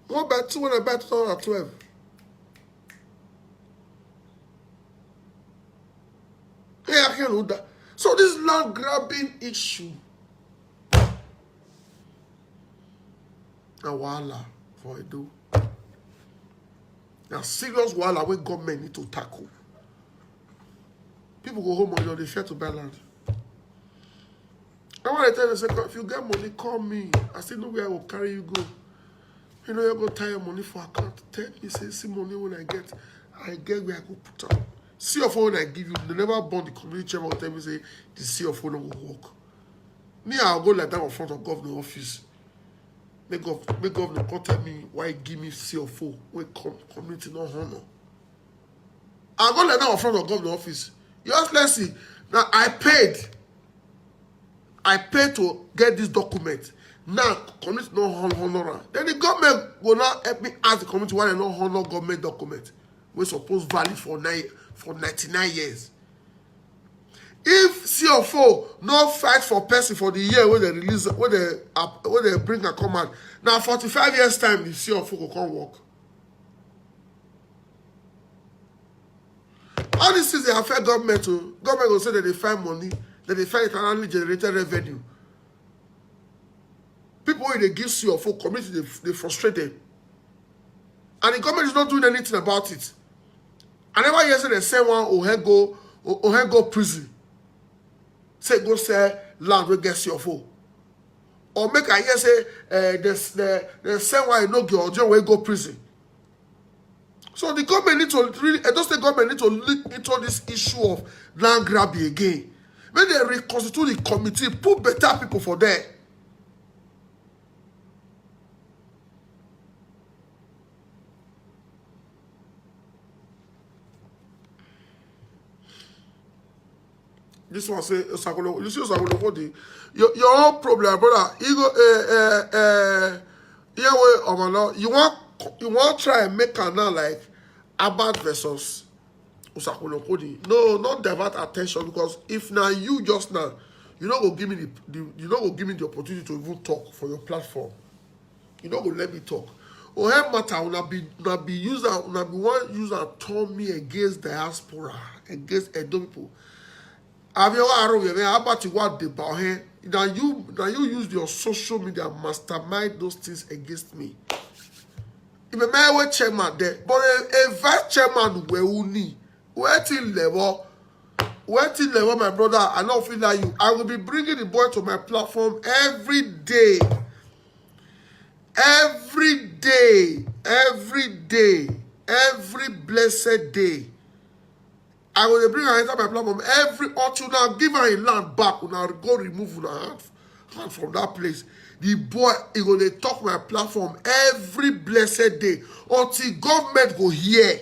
What about 2012? Yeah, I can't do that. So this land grabbing issue. Now wala for Edo. Now serious wala where government need to tackle. People go home and they fear to buy land. I want to tell you, say, if you get money, call me. I still know where I will carry you go. You know, you're going to tie your money for account. Tell me, say, see money when I get where I go put up. CFO when I give you, they never bond the community chairman will tell me, say, the CFO no will work. Me, I'll go like that in front of governor office. Make governor come tell me why give me CFO when community no honor. I'll go like that in front of governor office. Just let's see. Now, I paid to get this document. Now, community no honor. Then the government will not help me ask the community why they don't honor government document. We're supposed valid for 99 years. If CFO not fight for person for the year when they release, when they bring a command, now 45 years time the CFO will come work. All these things they affect government too. Government will say that they find money. That they find internally generated revenue. People when they give CFO community, they frustrated. And the government is not doing anything about it. I never hear say they send one Ohengo prison. Say go sell land will get CFO. Or make I hear say they send one no John will go prison. So the government need to really, Edo State government need to look into this issue of land grabbing again. When they reconstitute the committee, put better people for there. This one say, you see Osagolo, your own problem, brother. You go, you want try and make her now like Abad versus Usakunokodi. No, not divert attention, because if now you just now, you don't go give me the opportunity to even talk for your platform. You don't go let me talk. Ohem matter una be one user turn me against diaspora, against Edo people. Have you ever about what the about now you use your social media mastermind those things against me. If a man chairman there, but a vice chairman will need wait till level, my brother. I don't feel like you. I will be bringing the boy to my platform every day. Every blessed day. I will bring her into my platform every until now. Give her a land back. Now go remove her hand from that place. The boy, he gonna talk my platform every blessed day until government go here.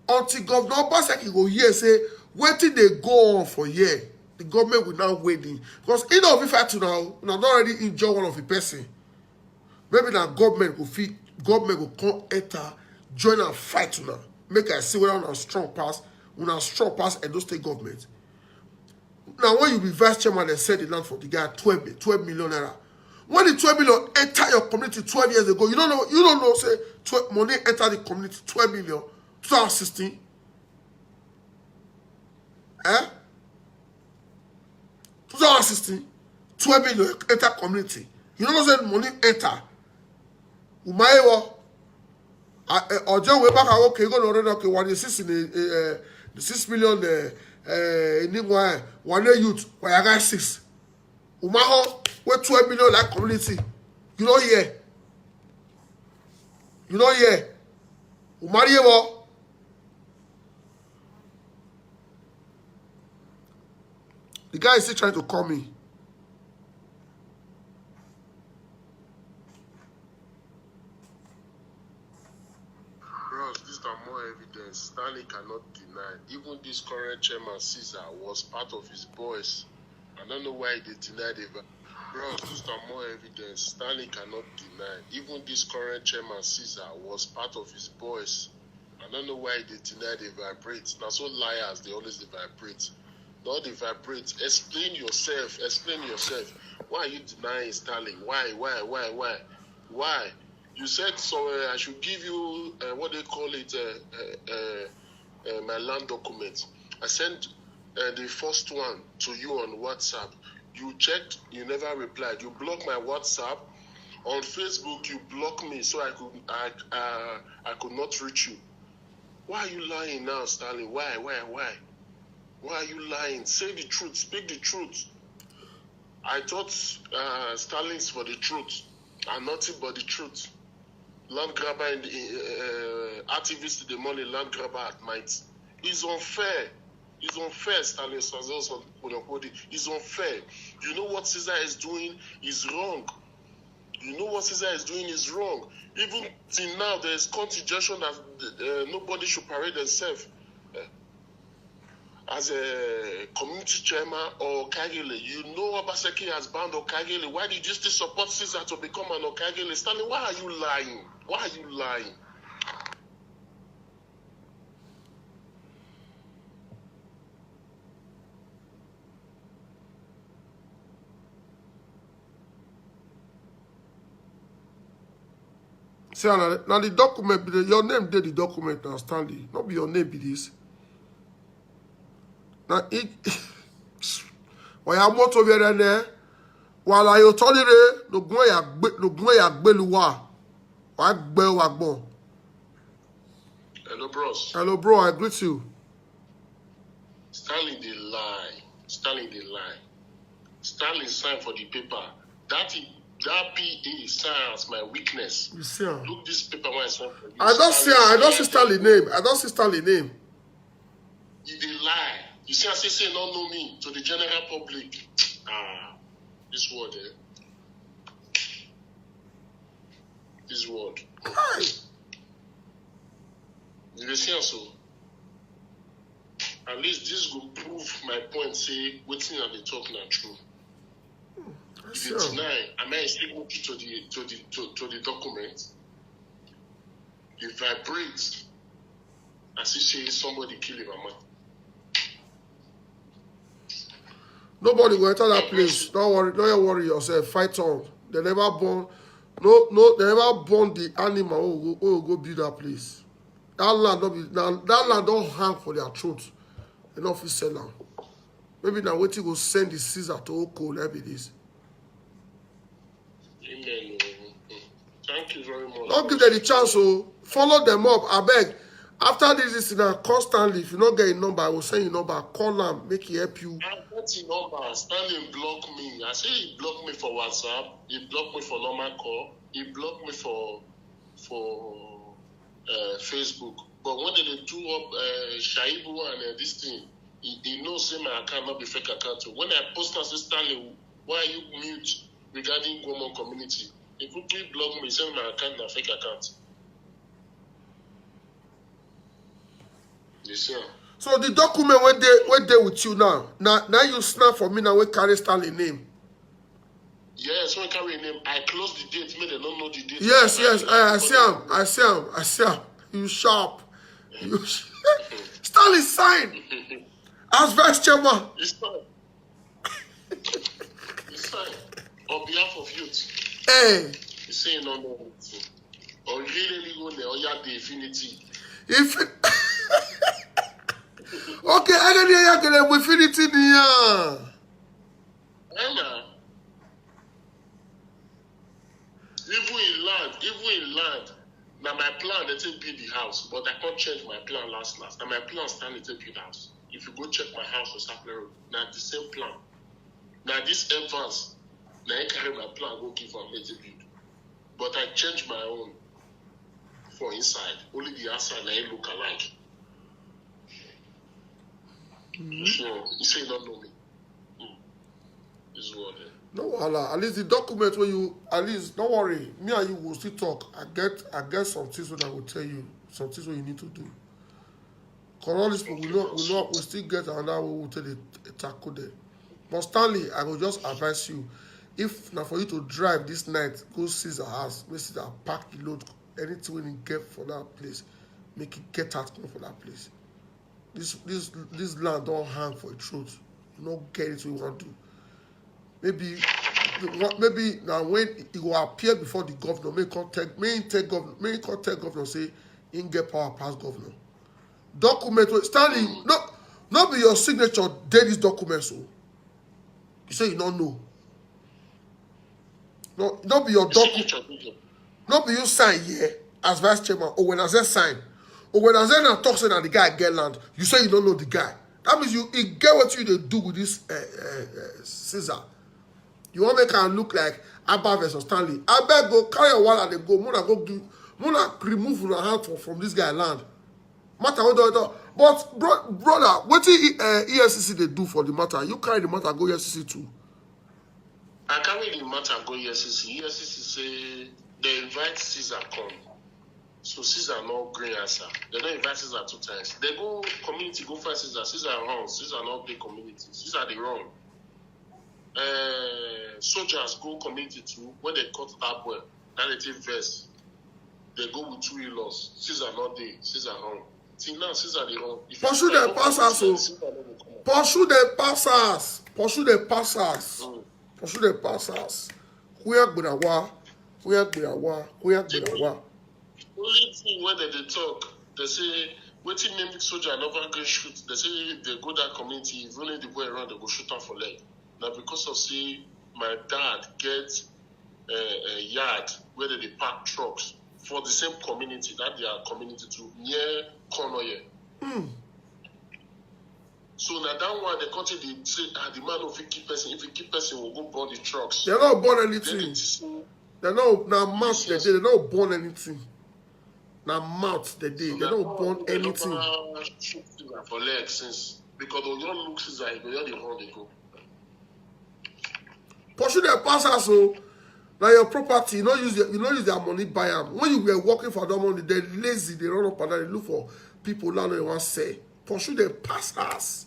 Until Governor Obaseki go here say, what did they go on for here? The government will now waiting. Because in of if I to now not already injure one of the person. Maybe now government will come enter, join and fight now. Make I see whether una strong pass Edo State government. Now when you be vice chairman, they said the land for the guy 12 million naira. When the 12 million enter your community 12 years ago, you don't know say money enter the community 12 million 2016. 2016, 12 million enter community. You don't know say money enter. Umaewa Ojo way back okay go no okay one the 6 million in one youth why I got 6 Umaho we 12 million like community you know here Umariewo the guy is still trying to call me. Stanley cannot deny. Even this current chairman Caesar was part of his boys. I don't know why they denied it. Bro, just more evidence. Stanley cannot deny. Even this current chairman Caesar was part of his boys. I don't know why they denied they vibrate. Now so liars, they always vibrate. Not they vibrate. Explain yourself. Why are you denying Stanley? Why? You said so. I should give you what they call it, my land document. I sent the first one to you on WhatsApp. You checked, you never replied. You blocked my WhatsApp. On Facebook, you blocked me, so I could not reach you. Why are you lying now, Stanley? Why? Why are you lying? Say the truth. Speak the truth. I thought Stanley's for the truth, and nothing but the truth. Land grabber and activists the money, land grabber at night. It's unfair. It's unfair, Stanley. It's unfair. You know what Caesar is doing is wrong. Even till now, there is contingent that nobody should parade themselves as a community chairman or Okagele. You know Obaseki has banned Okagele. Why did you still support Caesar to become an Okagele? Stanley, why are you lying? See, now the document, your name did the document now, Stanley. Not be your name, be this. Now, why am I over there? While I tolerate no go ya beluwa. Hello, bros. Hello, bro. I greet you. Stanley, they lie. Stanley signed for the paper. That PA signs my weakness. You see, look this paper when I signed for you. I don't see Stanley name. He they lie. You see, I say not know me to the general public. This word, This word. Hi. You see also. At least this will prove my point. Say what's in the talk not true. If you deny, am I still looking to the document? it vibrates as if say somebody kill him mama. Nobody will enter that place. Don't worry yourself. Fight on. They never born. No, they never born the animal who will go build that place. That land don't hang for their throat. They don't feel sell down. Maybe now waiting will send the Caesar to Oko, maybe this. Amen. Thank you very much. Don't give them the chance, so follow them up. I beg. After this now, constantly, if you don't get a number, I will send you a number. Call them, make he help you. I got your number. Stanley blocked me. I say he blocked me for WhatsApp. He blocked me for normal call. He blocked me for Facebook. But when they do up Shaibu and this thing, he knows say my account not be fake account. So when I post and say Stanley, why are you mute regarding Gwomon community? If you please block me, say my account na fake account. Yes, sir. So the document where they with you now you snap for me now we carry Stanley name. Yes, when I carry a name, I close the date, make them don't know the date. Yes, I see him. You sharp. Stanley sign as vice chairman. It's fine. It's fine. On behalf of youth. Hey. You say you don't know anything. Or really go there, or you have the infinity. Okay, I don't hear you infinity here. Even in land, now my plan they take build the house, but I can't change my plan last. Now my plan stand to build house. If you go check my house for Sapler Road, now the same plan. Now this advance, now I carry my plan go give them to build. But I change my own for inside. Only the outside now it look alike. So you say you don't know me. This word. No, Allah. At least the document where you don't worry. Me and you will still talk. I get some things that I will tell you. Some things what you need to do. Because all this people we still get another way we will tell the tackle there. But Stanley, I will just advise you. If now for you to drive this night, go Caesar house, make Caesar pack the load, anything when you get for that place, make it get out come for that place. This land don't hang for a truth. You don't get it what you want to do. Maybe now when it will appear before the governor, may contact governor say he get power pass governor. Document Stanley, not be your signature date this document so. You say you don't know. Not be your document. Not be you sign here as vice chairman or when I say sign. Or when I say now talk say that the guy get land, you say you don't know the guy. That means you get what you do with this Caesar. You want to make him look like Abba versus Stanley. I beg go carry your wallet and go. Muna remove your hand from this guy land. Matter what but brother, what EFCC they do for the matter? You carry the matter go EFCC too. I carry the matter go EFCC. EFCC say they invite Caesar come. So Caesar no green answer. They don't invite Caesar 2 times. They go community go find Caesar. Caesar wrong. Caesar not play community. Caesar they wrong. Soldiers go community too. When they cut that well, that they take vest. They go with 2 in-laws. Caesar not there. Caesar wrong. Till now Caesar they wrong. Pursue the passers. Pursue the passers. Pursue the passers. Pursue the passers. Where Gbudawa? Only thing when they talk, they say, waiting name soldier never go shoot. They say if they go that community, if only the boy around, they go shoot them for leg. Now because of say my dad gets a yard where they park trucks for the same community, that they are community to near Konoye. So now that one, the country they say, the man of 50 person, if 50 person will go burn the trucks. They're not born anything. They're not now mouth they did. They're not born anything. Now mouth they did. They're not born anything. For legs since because the young looks is like the young they go. Pursue their passers so now your property, you don't use their money buy them. When you were working for them money, they're lazy, they run up and down, they look for people now they want to say. Pursue their passers.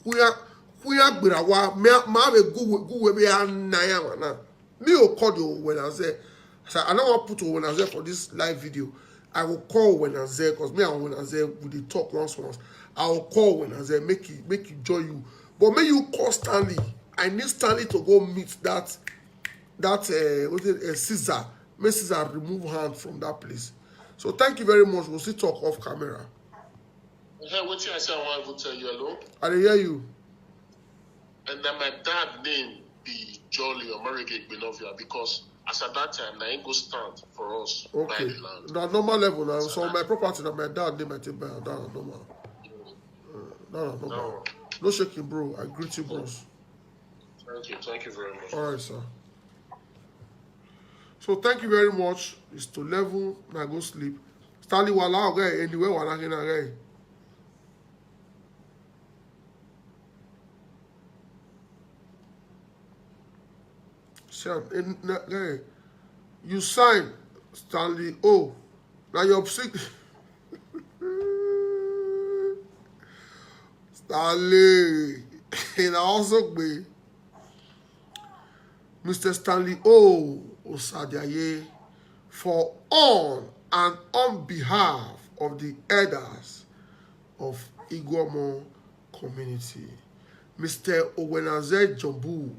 We are Gbudawa. Me have a good way now. Me will call you when I say I don't want to put you when I say for this live video. I will call Wenaze, because me and Wenaze we dey talk once. I will call Wenaze, make it join you. But may you call Stanley. I need Stanley to go meet that Caesar. May Caesar remove hand from that place. So thank you very much. We'll still talk off camera. Hey, what I say I want to tell you, hello? I dey hear you. And then my dad name be Jolly or Marigate Benovia because as at that time, I ain't go stand for us by Okay. the land. Na normal level now. So my property na my dad name I take buy. That na normal. No. No shaking, bro. I greet you, bros. Thank you very much. All right, sir. So thank you very much. It's to level. Now go sleep. Stanley wala okay. Anyway, wala kina okay. You sign Stanley. Oh, now you're sick. Stanley. And also be Mr. Stanley O. Osadiaye for on and on behalf of the elders of Iguamo community. Mr. Owenaze Jombu,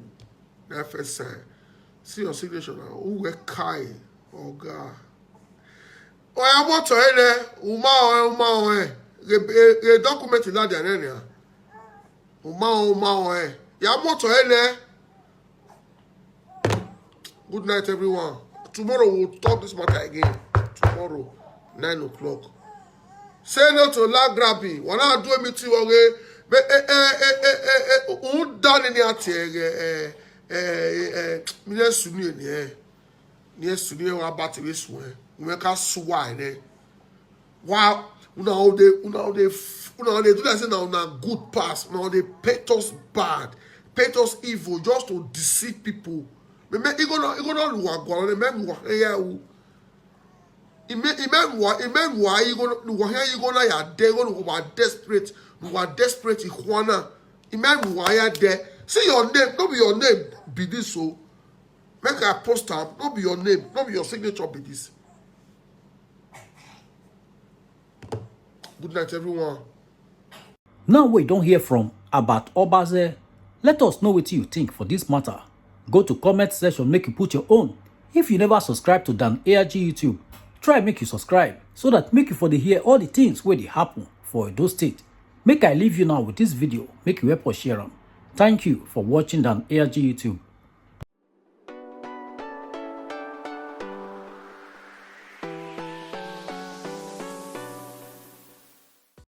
FSN. See your signature now. Who Kai? Oh God. Oh, I want to hear Uma. The document is not there. Uma. Ya want to hear. Good night, everyone. Tomorrow we'll talk this matter again. Tomorrow, 9 o'clock. Say no to land grabbing. When I do a meeting, who done in the near Sunni, near Sunni, or about this way. We make us swine. Wow, now they do that now good pass. Now they paint us bad, paint us evil just to deceive people. Me igona luwa gwa memwa ya u imemwa igona ya de go wa desperate ikhwana imemwa ya de. See your name, no be your name be this so. Make a post am, no be your name, no be your signature be this. Good night, everyone. Now we don't hear from about Obaze. Let us know what you think for this matter. Go to comment section, make you put your own. If you never subscribe to Dan ARG YouTube, try make you subscribe so that make you for the hear all the things where they happen for Edo State. Make I leave you now with this video, make you help us share them. Thank you for watching Dan ARG YouTube.